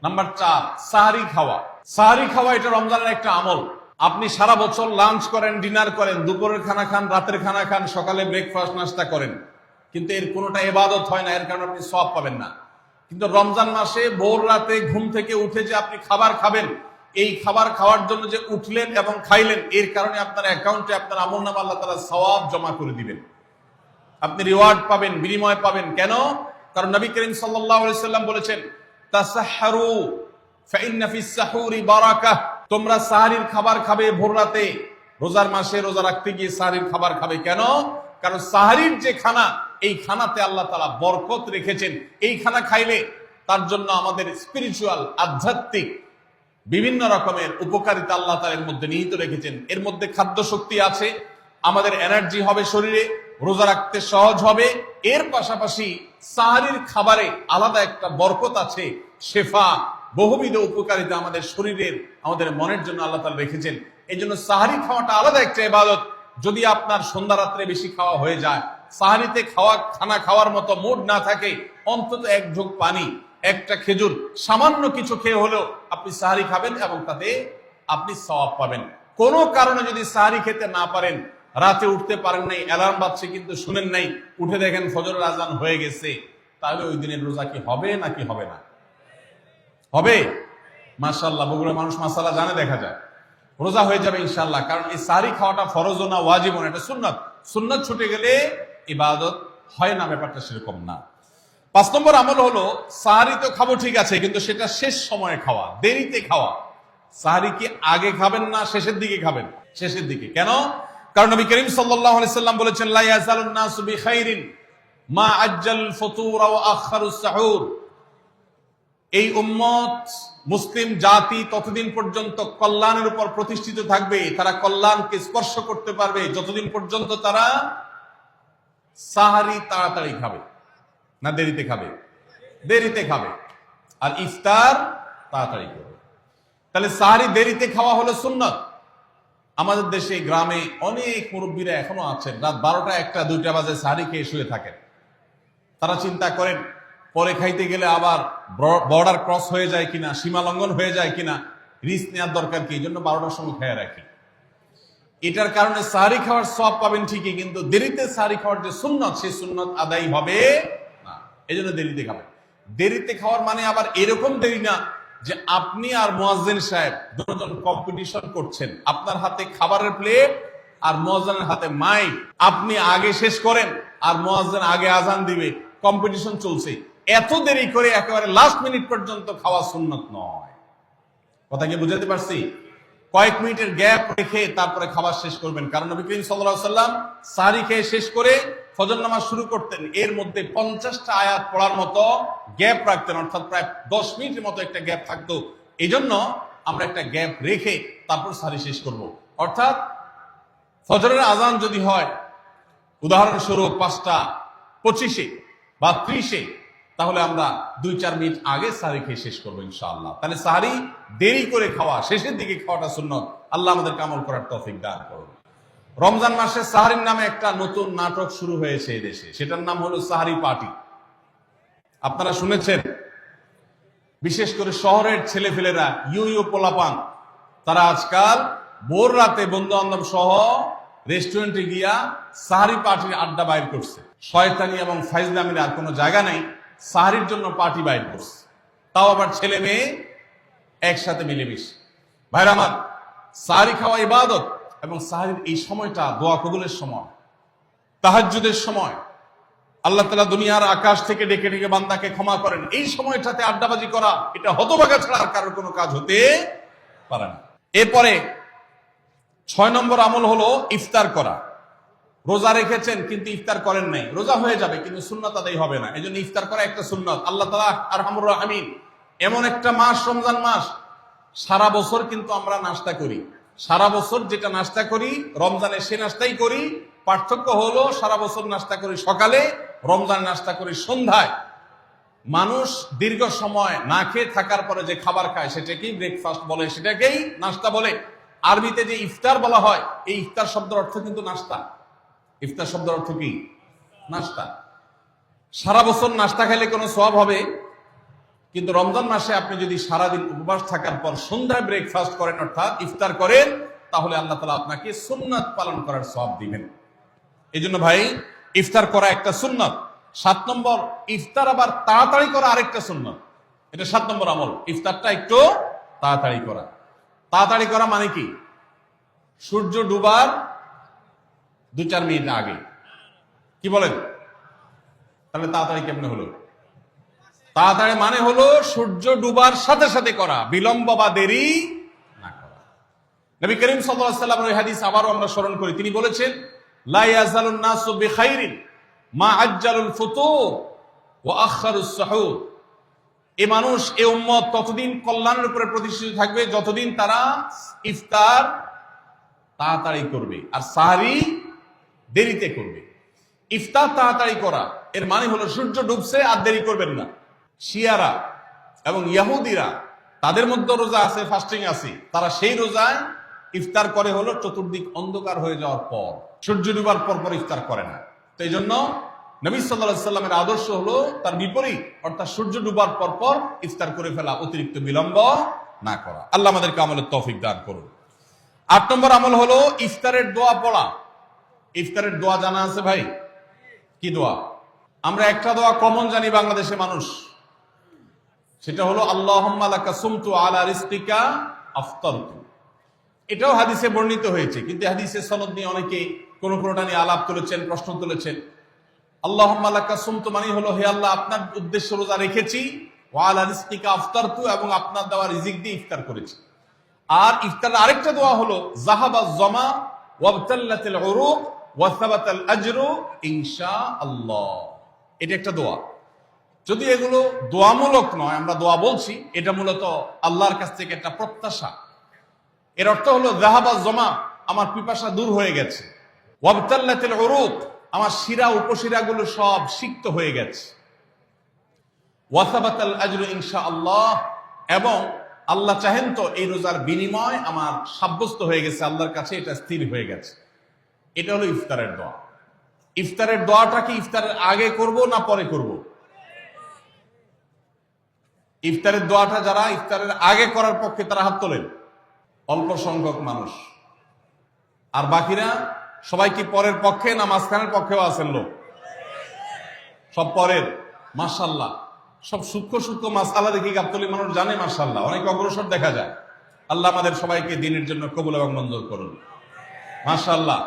নাম্বার 4, সাহারি খাওয়া। সাহারি খাওয়া এটা রমজানের একটা আমল। আপনি সারা বছর লাঞ্চ করেন, ডিনার করেন, দুপুরের খানা খান, রাতের খানা খান, সকালে ব্রেকফাস্ট নাস্তা করেন, কিন্তু এর কোনোটা ইবাদত হয় না, এর কারণে আপনি সওয়াব পাবেন না। কিন্তু রমজান মাসে ভোর রাতে ঘুম থেকে উঠে যে আপনি খাবার খাবেন, এই খাবার খাওয়ার জন্য যে উঠলেন এবং খাইলেন, এর কারণে আপনার অ্যাকাউন্টে আপনার আমলনামা আল্লাহ তাআলা সওয়াব জমা করে দিবেন। আপনি রিওয়ার্ড পাবেন, বিনিময় পাবেন। কেন? কারণ নবী করিম সাল্লাল্লাহু আলাইহি সাল্লাম বলেছেন, তাসাহহারু ফাইন্না ফিস সাহুরি বারাকাহ। তোমরা সাহরির খাবার খাবে ভোর রাতে। রোজার মাসে রোজা রাখতে গিয়ে সাহরির খাবার খাবে। কেন? কারণ সাহরির যে খানা, এই খানাতে আল্লাহ তাআলা বরকত রেখেছেন। এই খানা খাইলে তার জন্য আমাদের স্পিরিচুয়াল, আধ্যাত্মিক বিভিন্ন রকমের উপকারিতা আল্লাহ তাআলা এর মধ্যে নিহিত রেখেছেন। এর মধ্যে খাদ্য শক্তি আছে, আমাদের এনার্জি হবে শরীরে, রোজা রাখতে সহজ হবে। এর পাশাপাশি সাহরির খাবারে আলাদা একটা বরকত আছে, শেফা, বহুবিধ উপকারিতা আমাদের শরীরের, আমাদের মনের জন্য আল্লাহ তাআলা রেখেছেন। এই জন্য সাহরি খাওয়াটা আলাদা একটা ইবাদত। যদি আপনার সন্ধ্যা রাত্রে বেশি খাওয়া হয়ে যায়, সাহরিতে খানা খাওয়ার মতো মুড না থাকে, অন্তত এক ঢোক পানি, একটা খেজুর, সামান্য কিছু খেয়ে হলেও আপনি সাহরি খাবেন এবং তাতে আপনি সওয়াব পাবেন। কোনো কারণে যদি সাহরি খেতে না পারেন, রাতে উঠতে পারেন নাই, অ্যালার্ম বাজছে কিন্তু শুনেন নাই, উঠে দেখেন ফজরের আজান হয়ে গেছে, তাহলে ওই দিনের রোজা কি হবে নাকি হবে না? হবে। মাশাআল্লাহ, বগুড়া মানুষ মাসালা জানে, দেখা যায় রোজা হয়ে যাবে ইনশাআল্লাহ। কারণ এই সাহরি খাওয়াটা ফরজও না, ওয়াজিবও না, এটা সুন্নাত। সুন্নাত ছুটে গেলে ইবাদত হয় না, ব্যাপারটা সেরকম না। 5 নম্বর আমল হলো, সাহরি তো খাবো ঠিক আছে, কিন্তু সেটা শেষ সময়ে খাওয়া, দেরিতে খাওয়া। সাহরি কি আগে খাবেন না শেষের দিকে খাবেন? শেষের দিকে। কেন? কারণ নবী করিম সাল্লাল্লাহু আলাইহি সাল্লাম বলেছেন, লা ইয়াজালুন নাসু বিখাইরিন মা আজ্জাল ফুতুর ওয়া আখারুস সাহুর। এই উম্মত, মুসলিম জাতি ততদিন পর্যন্ত কল্যাণের উপর প্রতিষ্ঠিত থাকবে, তারা কল্যাণকে স্পর্শ করতে পারবে যতদিন পর্যন্ত তারা সাহারি তাড়াতাড়ি খাবে না দেরিতে খাবে? দেরিতে খাবে। আর ইফতার তাড়াতাড়ি করবে। তাহলে সাহারি দেরিতে খাওয়া হলো সুন্নাত। আমাদের দেশে গ্রামে অনেক মুরব্বীরা এখনো আছেন, রাত 12টা, 1টা, 2টা বাজে সাহারি খেয়ে শুয়ে থাকেন। তারা চিন্তা করেন পরে খাইতে গেলে আবার বর্ডার ক্রস হয়ে যায় কিনা, সীমা লঙ্ঘন হয়ে যায় কিনা, রিস্ক নেওয়ার দরকার কি, এই জন্য 12টার সময় খেয়ে রাখি। এটার কারণে সাহারি খাওয়ার সওয়াব পাবেন ঠিকই, কিন্তু দেরিতে সাহারি খাওয়ার যে সুন্নাত, সেই সুন্নাত আদায় হবে না। এই জন্য দেরিতে খাবেন। দেরিতে খাওয়ার মানে আবার এরকম দেরি না যে আপনি আর মুয়াজ্জিন সাহেব দুজন কম্পিটিশন করছেন, আপনার হাতে খাবারের প্লেট আর মুয়াজ্জিনের হাতে মাইক, আপনি আগে শেষ করেন আর মুয়াজ্জিন আগে আজান দিবে, কম্পিটিশন চলছে। এত দেরি করে একেবারে লাস্ট মিনিট পর্যন্ত খাওয়া সুন্নাত নয়। কথা কি বুঝাতে পারছি? কয়েক মিনিটের গ্যাপ রেখে তারপরে খাবার শেষ করবেন, কারণ নবী করিম সাল্লাল্লাহু আলাইহি ওয়াসাল্লাম সাহরি খেয়ে শেষ করে ফজর নামাজ শুরু করতেন, এর মধ্যে 50টা আয়াত পড়ার মতো গ্যাপ রাখতেন, অর্থাৎ প্রায় 10 মিনিটের মতো একটা গ্যাপ থাকতো। এই জন্য আমরা একটা গ্যাপ রেখে তারপর সাহরি শেষ করব। অর্থাৎ ফজরের আজান যদি হয় উদাহরণস্বরূপ 5:25 বা 30, তাহলে আমরা 2-4 মিনিট আগে সাহরি খেয়ে শেষ করবো ইনশাআল্লাহ। তাহলে সাহরি দেরি করে খাওয়া, শেষের দিকে খাওয়াটা সুন্নত। আল্লাহ আমাদেরকে আমল করার তৌফিক দান করুন। রমজান মাসে সাহরির নামে একটা নতুন নাটক শুরু হয়েছে এই দেশে, সেটার নাম হলো সাহরি পার্টি। আপনারা শুনেছেন, বিশেষ করে শহরের ছেলেফেলেরা, ইউ পোলাপান, তারা আজকাল ভোর রাতে বন্ধু বান্ধব সহ রেস্টুরেন্টে গিয়া সাহরি পার্টির আড্ডা বাইর করছে। শয়তানি এবং ফাইজলামির আর কোনো জায়গা নাই, সাহরির জন্য পার্টি বাইর করছে, তাও আবার ছেলে মেয়ে একসাথে মিলেমিশে। ভাইরা আমার, সাহরি খাওয়া ইবাদত, এবং সাহরির এই সময়টা দোয়া কবুলের সময়, তাহাজ্জুদের সময়। আল্লাহ তাআলা দুনিয়ার আকাশ থেকে ডেকে ডেকে বান্দাকে ক্ষমা করেন। এই সময়টাতে আড্ডাবাজি করা, এটা হতভাগা ছাড়া আর কারোর কোনো কাজ হতে পারে না। এরপরে 6 নম্বর আমল হলো ইফতার করা। রোজা রেখেছেন কিন্তু ইফতার করেন নাই, রোজা হয়ে যাবে কিন্তু সুন্নাত আদায় হবে না, এই জন্য ইফতার করা একটা সুন্নাত। আল্লাহ তাআলা আরহামুর রাহিমিন, এমন একটা মাস রমজান মাস, সারা বছর কিন্তু আমরা নাস্তা করি, সারা বছর যেটা নাস্তা করি রমজানে সে নাস্তাই করি। পার্থক্য হলো সারা বছর নাস্তা করি সকালে, রমজান নাস্তা করি সন্ধ্যায়। মানুষ দীর্ঘ সময় না খেয়ে থাকার পরে যে খাবার খায় সেটাকেই ব্রেকফাস্ট বলে, সেটাকেই নাস্তা বলে। আরবিতে যে ইফতার বলা হয়, এই ইফতার শব্দের অর্থ কিন্তু নাস্তা। ইফতার শব্দের অর্থ কি? নাস্তা। সারা বছর নাস্তা খেলে কোনো সওয়াব হবে, কিন্তু রমজান মাসে আপনি যদি সারাদিন উপবাস থাকার পর সন্ধ্যায় ব্রেকফাস্ট করেন, অর্থাৎ ইফতার করেন, তাহলে আল্লাহ তাআলা আপনাকে সুন্নাত পালন করার সওয়াব দিবেন। এই জন্য ভাই, ইফতার করা একটা সুন্নাত। 7 নম্বর, ইফতার আবার তাড়াতাড়ি করা আরেকটা সুন্নাত। এটা 7 নম্বর আমল, ইফতারটা একটু তাড়াতাড়ি করা। তাড়াতাড়ি করা মানে কি? সূর্য ডুবার 2-4 মিনিট আগে। কি বলেন? তাহলে তাড়াতাড়ি কেমনে হলো? তাড়াতাড়ি মানে হলো সূর্য ডুবার সাথে সাথে করা, বিলম্ব বা দেরি না করা। নবী করিম সাল্লাল্লাহু আলাইহি ওয়াসাল্লামের ওই হাদিস আবারও আমরা স্মরণ করি, তিনি বলেছেন, লা ইয়াজালুন নাসু বিখাইরিন মা আজ্জালুল ফুতুর ওয়া আখারুস সুহুর। এই মানুষ, এই উম্মত ততদিন কল্যাণের উপরে প্রতিষ্ঠিত থাকবে যতদিন তারা ইফতার তাড়াতাড়ি করবে আর সাহরি দেরিতে করবে। ইফতার তাড়াতাড়ি করা এর মানে হলো সূর্য ডুবছে আর দেরি করবেন না। শিয়ারা এবং ইহুদিরা, তাদের মধ্যে রোজা আছে, ফাস্টিং আছে, তারা সেই রোজায় ইফতার করে হলো চতুর্দিক অন্ধকার হয়ে যাওয়ার পর, সূর্য ডুবার পর পর ইফতার করে না। তো এই জন্য নবী সাল্লাল্লাহু আলাইহি সাল্লামের আদর্শ হলো তার বিপরীত, অর্থাৎ সূর্য ডুবার পর পর ইফতার করে ফেলা, অতিরিক্ত বিলম্ব না করা। আল্লাহ আমাদেরকে আমলের তৌফিক দান করুন। 8 নম্বর আমল হলো ইফতারের দোয়া পড়া। ইফতারের দোয়া জানা আছে ভাই? কি দোয়া? আমরা একটা দোয়া কমন জানি বাংলাদেশের মানুষ, সেটা হলো আল্লাহুম্মা লাকা সুমতু আলা রিজকিকা আফতারতু। এটাও হাদিসে বর্ণিত হয়েছে, কিন্তু হাদিসের সনদ নিয়ে অনেকে কোনটা নিয়ে আলাপ তুলেছেন, প্রশ্ন তুলেছেন। আল্লাহুম্মা লাকা সুমতু মানে হলো, হে আল্লাহ, আপনার উদ্দেশ্যে রোজা রেখেছি, ওয়া আলা রিজকিকা আফতারতু, এবং আপনার দেওয়া রিজিক দিয়ে ইফতার করেছি। আর ইফতারের আরেকটা দোয়া হলো যাহাবাজ যামা ওয়াবতাল্লাতিল উরুক ওয়া সাবাতাল আজরু ইনশাআল্লাহ। এটা একটা দোয়া। যদি এগুলো দোয়ামূলক নয়, আমরা দোয়া বলছি, এটা মূলত আল্লাহর কাছ থেকে একটা প্রত্যাশা। এর অর্থ হলো যাহাবাজ যামা, আমার পিপাসা দূর হয়ে গেছে, ওয়াবতাল্লাতিল উরুক, আমার শিরা উপশিরাগুলো সব সিক্ত হয়ে গেছে, ওয়া সাবাতাল আজরু ইনশাআল্লাহ, এবং আল্লাহ চাহেন তো এই রোজার বিনিময় আমার সাব্যস্ত হয়ে গেছে আল্লাহর কাছে, এটা স্থির হয়ে গেছে। এটা হলো ইফতারের দোয়া। ইফতারের দোয়াটা কি ইফতারের আগে করব না পরে করব? ইফতারের দোয়াটা যারা ইফতারের আগে করার পক্ষে তারা হাত তোলেন, অল্প সংখ্যক মানুষ। আর বাকিরা সবাই কি পরের পক্ষে না মাঝখানের পক্ষেও আছেন লোক? সব পরের। মাশাআল্লাহ, সব সূক্ষ্ম সূক্ষ্ম মাসআলা দেখি গাবতলী মানুষ জানে, মাশাআল্লাহ, অনেক অগ্রসর দেখা যায়। আল্লাহ আমাদের সবাইকে দ্বীনের জন্য কবুল এবং মঞ্জুর করুন, মাশাআল্লাহ।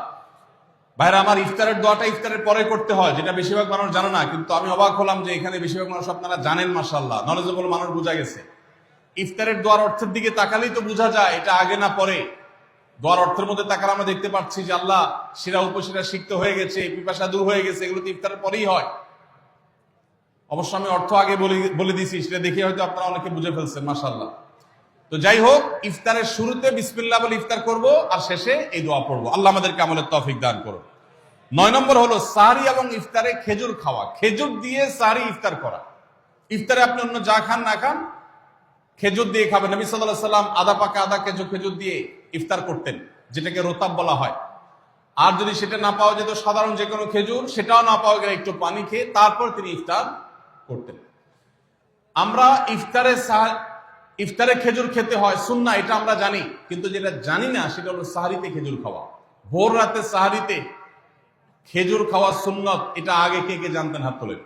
ভাইরা আমার, ইফতারের দোয়াটা ইফতারের পরে করতে হয়, যেটা বেশিরভাগ মানুষ জানে না, কিন্তু আমি অবাক হলাম যে এখানে বেশিরভাগ মানুষ আপনারা জানেন, মাশাআল্লাহ, নলেজেবল মানুষ বোঝা গেছে। ইফতারের দোয়ার অর্থের দিকে তাকালেই তো বোঝা যায় এটা আগে না পরে। দোয়ার অর্থের মধ্যে তাকালে আমরা দেখতে পাচ্ছি যে আল্লাহ শিরা উপশিরা সিক্ত হয়ে গেছে, পিপাসা দূর হয়ে গেছে, এগুলো তো ইফতারের পরেই হয়। অবশ্য আমি অর্থ আগে বলে দিয়েছি, সেটা দেখে হয়তো আপনারা অনেকে বুঝে ফেলছেন, মাশাআল্লাহ। তো যাই হোক, ইফতারের শুরুতে বিসমিল্লাহ বলে ইফতার করব, আর শেষে এই দোয়া পড়বো। আল্লাহ আমাদেরকে আমলের তৌফিক দান করুন। 9 নম্বর হলো সাহরি এবং ইফতারে খেজুর খাওয়া। খেজুর দিয়ে সাহরি ইফতার করা। ইফতারে আপনি অন্য যা খান না খান, খেজুর দিয়ে খাবেন। নবী সাল্লাল্লাহু আলাইহি সাল্লাম আধা পাকা আধা কেজো খেজুর দিয়ে ইফতার করতেন, যেটাকে রোতাব বলা হয়। আর যদি সেটা না পাওয়া যেত, সাধারণ যে কোনো খেজুর, সেটাও না পাওয়া গেলে একটু পানি খেয়ে তারপর তিনি ইফতার করতেন। আমরা ইফতারে খেজুর খেতে হয় সুন্নাহ, এটা আমরা জানি, কিন্তু যেটা জানি না সেটা হলো সাহরিতে খেজুর খাওয়া। ভোর রাতে সাহরিতে খেজুর খাওয়া সুন্নত, এটা আগে কে কে জানতেন? হাত তোলেন।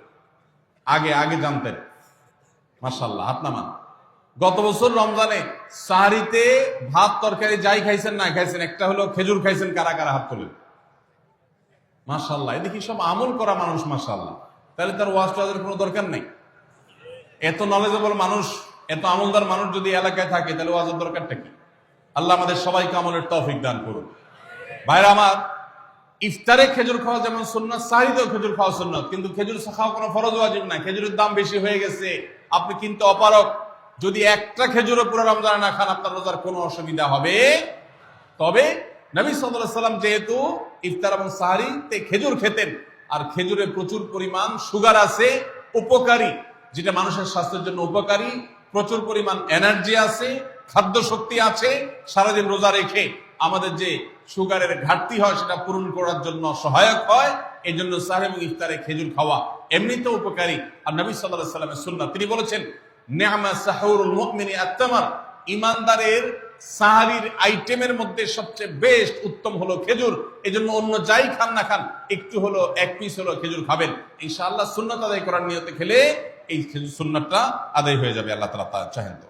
আগে জানতেন, মাশাআল্লাহ, হাত নামান। গত বছর রমজানে সাহরিতে ভাত তরকারি যাই খাইছেন না খাইছেন, একটা হলো খেজুর খাইছেন, কারা কারা হাত তোলেন? মাশাআল্লাহ, এদিকে সব আমল করা মানুষ, মাশাআল্লাহ। তাহলে তার ওয়াজ টোয়াজের কোনো দরকার নেই। এত নলেজেবল মানুষ, এত আমলদার মানুষ যদি এলাকায় থাকে, তাহলে ওয়াজের দরকারটা কি? আল্লাহ আমাদের সবাইকে আমলের তৌফিক দান করুন। ভাইরা আমার, ইফতারে খেজুর খাওয়া যেমন সুন্নাত, সাহরিতেও খেজুর খাওয়া সুন্নাত, কিন্তু খেজুর খাওয়া কোনো ফরজ ওয়াজিব না। খেজুরের দাম বেশি হয়ে গেছে, আপনি কিন্তু অপারক। যদি একটা খেজুরও পুরো রমজানে না খান, আপনার রোজার কোনো অসুবিধা হবে। তবে নবী সাল্লাল্লাহু আলাইহি সাল্লাম যেহেতু ইফতার এবং সাহরিতে খেজুর খেতেন, আর খেজুরে প্রচুর পরিমাণ সুগার আছে, উপকারী, যেটা মানুষের স্বাস্থ্যের জন্য উপকারী, প্রচুর পরিমাণ এনার্জি আছে, খাদ্য শক্তি আছে, সারাদিন রোজা রেখে আমাদের যে সুগারের ঘাটতি হয় সেটা পূরণ করার জন্য সহায়ক হয়। এই জন্য সাহরি এবং ইফতারে খেজুর খাওয়া এমনিতেও উপকারী। আর নবী সাল্লাল্লাহু আলাইহি সাল্লামের সুন্নাহ, তিনি বলেছেন, নি'মা সাহুরুল মুমিনি আত-তামার, ইমানদারের সাহারির আইটেমের মধ্যে সবচেয়ে বেস্ট উত্তম হলো খেজুর। এই জন্য অন্য যাই খান না খান, একটু হলো, এক পিস হলো খেজুর খাবেন। ইনশাআল্লাহ সুন্নাত আদায় করার নিয়তে খেলে এই খেজুর সুন্নাতটা আদায় হয়ে যাবে, আল্লাহ তাআলা তা চাহেন তো।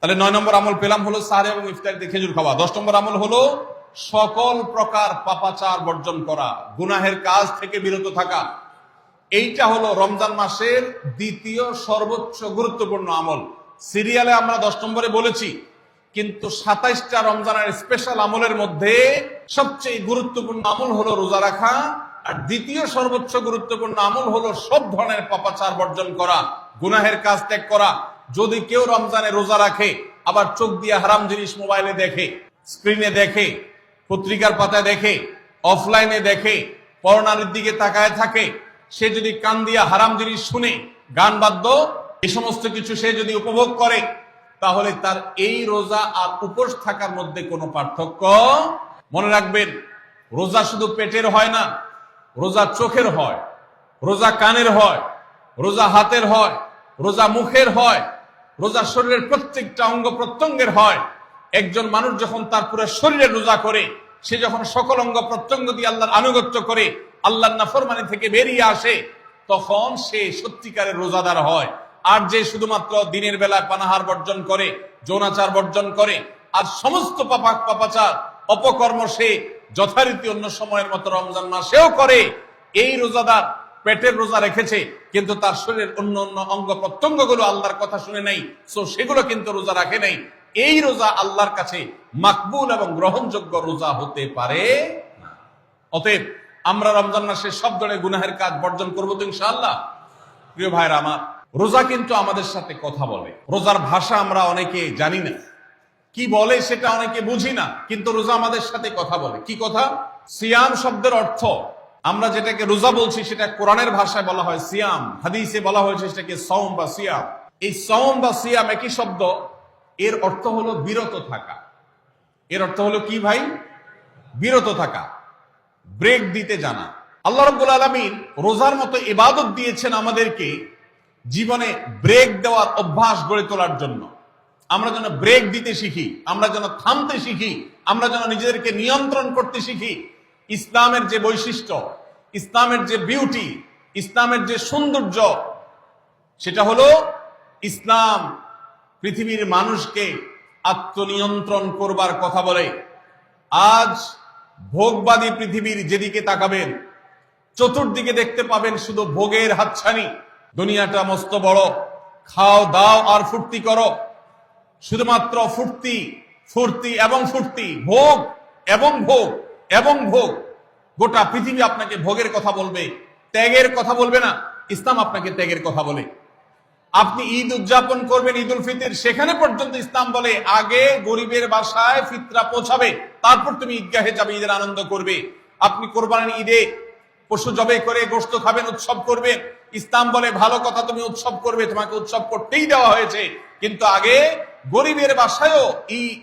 তাহলে 9 নম্বর আমল পেলাম হলো সাহরি এবং ইফতারিতে খেজুর খাওয়া। 10 নম্বর আমল হলো সকল প্রকার পাপাচার বর্জন করা, গুনাহের কাজ থেকে বিরত থাকা। এইটা হলো রমজান মাসের দ্বিতীয় সর্বোচ্চ গুরুত্বপূর্ণ আমল। সিরিয়ালে আমরা 10 নম্বরে বলেছি, কিন্তু 27টা রমজানের স্পেশাল আমলের মধ্যে সবচেয়ে গুরুত্বপূর্ণ আমল হলো রোজা রাখা, আর দ্বিতীয় সর্বোচ্চ গুরুত্বপূর্ণ আমল হলো সব ধরনের পাপাচার বর্জন করা, গুনাহের কাজ ত্যাগ করা। যদি কেউ রমজানে রোজা রাখে, আবার চোখ দিয়ে হারাম জিনিস মোবাইলে দেখে, স্ক্রিনে দেখে, পত্রিকার পাতায় দেখে, অফলাইনে দেখে, পরনারীর দিকে তাকায় থাকে, সে যদি কান দিয়ে হারাম জিনিস শুনে, গান বাদ্য, এই সমস্ত কিছু সে যদি উপভোগ করে, তাহলে তার এই রোজা আর উপোস থাকার মধ্যে কোনো পার্থক্য। মনে রাখবেন, রোজা শুধু পেটের হয় না, রোজা চোখের হয়, রোজা কানের হয়, রোজা হাতের হয়, রোজা মুখের হয়, রোজা শরীরের প্রত্যেকটা অঙ্গ প্রত্যঙ্গের হয়। একজন মানুষ যখন তার পুরো শরীরে রোজা করে, সে যখন সকল অঙ্গ প্রত্যঙ্গ দিয়ে আল্লাহর আনুগত্য করে, আল্লাহর নাফরমানি থেকে বেরিয়ে আসে, তখন সে সত্যিকারের রোজাদার হয়। আর যে শুধুমাত্র দিনের বেলায় পানাহার বর্জন করে, যৌনাচার বর্জন করে, আর সমস্ত পাপাচার অপকর্ম সে যথারীতি অন্য সময়ের মতো রমজান মাসেও করে, এই রোজাদার পেটের রোজা রেখেছে, কিন্তু তার শরীরের অন্য অন্য অঙ্গ প্রত্যঙ্গ গুলো আল্লাহর কথা শুনে নাই, সো সেগুলো কিন্তু রোজা রাখে নাই। এই রোজা আল্লাহর কাছে মাকবুল এবং গ্রহণযোগ্য রোজা হতে পারে না। অতএব আমরা রমজান মাসে সব ধরনের গুনাহের কাজ বর্জন করবো তো ইনশাআল্লাহ। প্রিয় ভাইরা আমার, রোজা কিন্তু আমাদের সাথে কথা বলে। রোজার ভাষা আমরা অনেকে জানি না, কি বলে সেটা অনেকে বুঝি না, কিন্তু রোজা আমাদের সাথে কথা বলে। কি কথা? সিয়াম শব্দের অর্থ, আমরা যেটাকে রোজা বলছি সেটা কোরআনের ভাষায় বলা হয় সিয়াম, হাদিসে বলা হয়েছে সেটাকে সওম বা সিয়াম। এই সওম বা সিয়াম একই শব্দ, এর অর্থ হলো বিরত থাকা। এর অর্থ হলো কি ভাই? বিরত থাকা, ব্রেক দিতে জানা। আল্লাহ রাব্বুল আলামিন রোজার মতো ইবাদত দিয়েছেন আমাদেরকে জীবনে ব্রেক দেওয়ার অভ্যাস গড়ে তোলার জন্য। আমরা যেন ব্রেক দিতে শিখি, আমরা যেন থামতে শিখি, আমরা যেন নিজেদেরকে নিয়ন্ত্রণ করতে শিখি। ইসলামের যে বৈশিষ্ট্য, ইসলামের যে বিউটি, ইসলামের যে সৌন্দর্য, সেটা হলো ইসলাম পৃথিবীর মানুষকে আত্মনিয়ন্ত্রণ করবার কথা বলে। আজ ভোগবাদী পৃথিবীর যেদিকে তাকাবেন, চতুর্দিকে দেখতে পাবেন শুধু ভোগের হাতছানি। দুনিয়াটা মস্ত বড়, খাও দাও আর ফুর্তি করো। শুধুমাত্র ফুর্তি ফুর্তি এবং ফুর্তি, ভোগ এবং ভোগ এবং ভোগ। গোটা পৃথিবী আপনাকে ভোগের কথা বলবে, ত্যাগের কথা বলবে না। ইসলাম আপনাকে ত্যাগের কথা বলে। আপনি ঈদ উদযাপন করবেন, ঈদ উল ফিতর, সেখানে পর্যন্ত ইসলাম বলে আগে গরিবের বাসায় ফিতরা পৌঁছাবে, তারপর তুমি ঈদগাহে যাবে, ঈদের আনন্দ করবে। আপনি কোরবানির ঈদে পশু জবাই করে গোশত খাবেন, উৎসব করবেন। ইসলাম বলে ভালো কথা, তুমি উৎসব করবে, তোমাকে উৎসব করতেই দেওয়া হয়েছে, কিন্তু আগে গরিবের বাসায়ও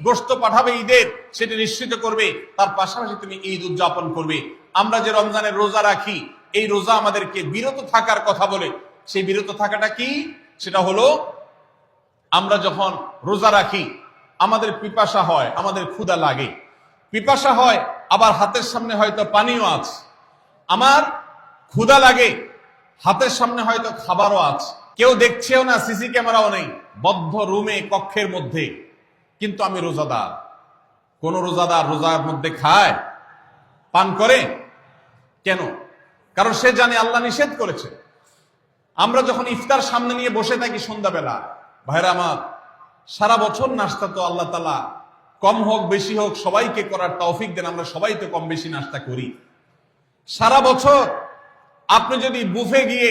গোশত পাঠাবে ঈদের, সেটা নিশ্চিত করবে, তার পাশাপাশি তুমি ঈদ উদযাপন করবে। আমরা যে রমজানের রোজা রাখি, এই রোজা আমাদেরকে বিরত থাকার কথা বলে। সেই বিরত থাকাটা কি? সেটা হলো আমরা যখন রোজা রাখি আমাদের পিপাসা হয়, আমাদের ক্ষুধা লাগে, পিপাসা হয়, আবার হাতের সামনে হয়তো পানিও আছে। আমার ক্ষুধা লাগে, হাতের সামনে হয়তো খাবারও আছে, কেউ দেখছেও না, সিসি ক্যামেরাও নেই, বদ্ধ রুমে কক্ষের মধ্যে, কিন্তু আমি রোজাদার। কোন রোজাদার রোজার মধ্যে খায়, পান করে? কেন? কারণ সে জানে আল্লাহ নিষেধ করেছে। আমরা যখন ইফতার সামনে নিয়ে বসে থাকি সন্ধ্যাবেলা, ভাইরা আমার, সারা বছর নাস্তা তো আল্লাহ তাআলা কম হোক বেশি হোক সবাইকে করার তৌফিক দেন, আমরা সবাই তো কম বেশি নাস্তা করি সারা বছর। আপনি যদি বুফে গিয়ে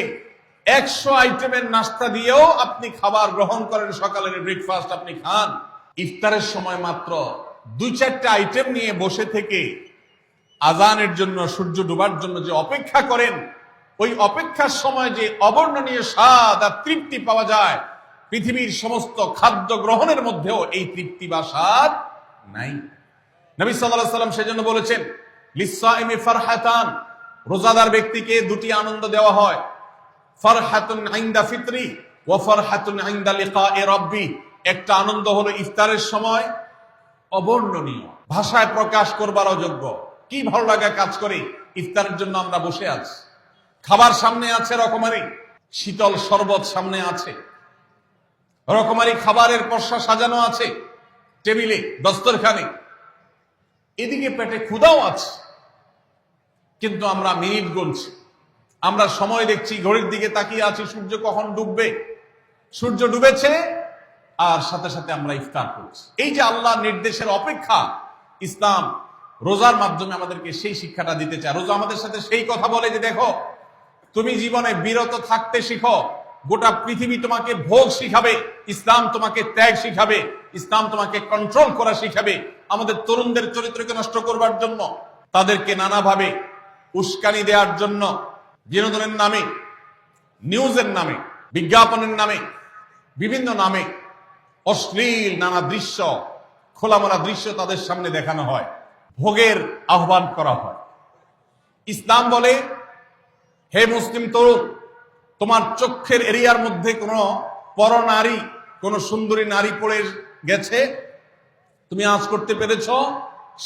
100 আইটেমের নাস্তা দিয়েও আপনি খাবার গ্রহণ করেন, সকালের ব্রেকফাস্ট আপনি খান, ইফতারের সময় মাত্র 2-4টা আইটেম নিয়ে বসে থেকে আজানের জন্য, সূর্য ডুবার জন্য যে অপেক্ষা করেন, ওই অপেক্ষার সময় যে অবর্ণনীয় স্বাদ আর তৃপ্তি পাওয়া যায়, পৃথিবীর সমস্ত খাদ্য গ্রহণের মধ্যেও এই তৃপ্তি বা স্বাদ নাই। নবী সাল্লাল্লাহু আলাইহি ওয়াসাল্লাম সেজন্য বলেছেন, লিসসাইমি ফারহাতান, রোজাদার ব্যক্তিকে দুটি আনন্দ দেওয়া হয়, ফারহাতুন ইনদা ফিতরি ওয়া ফারহাতুন ইনদা লিকাই রাব্বি। একটা আনন্দ হলো ইফতারের সময়, অবর্ণনীয়, ভাষায় প্রকাশ করবার অযোগ্য। কি ভালো লাগা কাজ করে, ইফতারের জন্য আমরা বসে আছি, খাবার সামনে আছে, রকমারি শীতল শরবত সামনে আছে, রকমারি খাবারের পসরা সাজানো আছে টেবিলে, দস্তরখানে, এদিকে পেটে ক্ষুধাও আছে, কিন্তু আমরা মিনিট গুনছি, আমরা সময় দেখছি, ঘড়ির দিকে তাকিয়ে আছি, সূর্য কখন ডুববে। সূর্য ডুবেছে আর সাথে সাথে আমরা ইফতার করছি। এই যে আল্লাহর নির্দেশের অপেক্ষা, ইসলাম রোজার মাধ্যমে আমাদেরকে সেই শিক্ষাটা দিতে চায়। রোজা আমাদের সাথে সেই কথা বলে যে দেখো, তুমি জীবনে বিরত থাকতে শিখো, গোটা পৃথিবী তোমাকে ভোগ শিখাবে, ইসলাম তোমাকে ত্যাগ শিখাবে, ইসলাম তোমাকে কন্ট্রোল করা শিখাবে। আমাদের তরুণদের চরিত্রকে নষ্ট করবার জন্য, তাদেরকে নানাভাবে উস্কানি দেওয়ার জন্য, বিনোদনের নামে, নিউজের নামে, বিজ্ঞাপনের নামে, বিভিন্ন নামে অশ্লীল নানা দৃশ্য, খোলামেলা দৃশ্য তাদের সামনে দেখানো হয়, ভোগের আহ্বান করা হয়। ইসলাম বলে, হে মুসলিম তরুণ, তোমার চোখের এরিয়ার মধ্যে কোন পরনারী, কোন সুন্দরী নারী পড়ে গেছে, তুমি আঁচ করতে পেরেছ,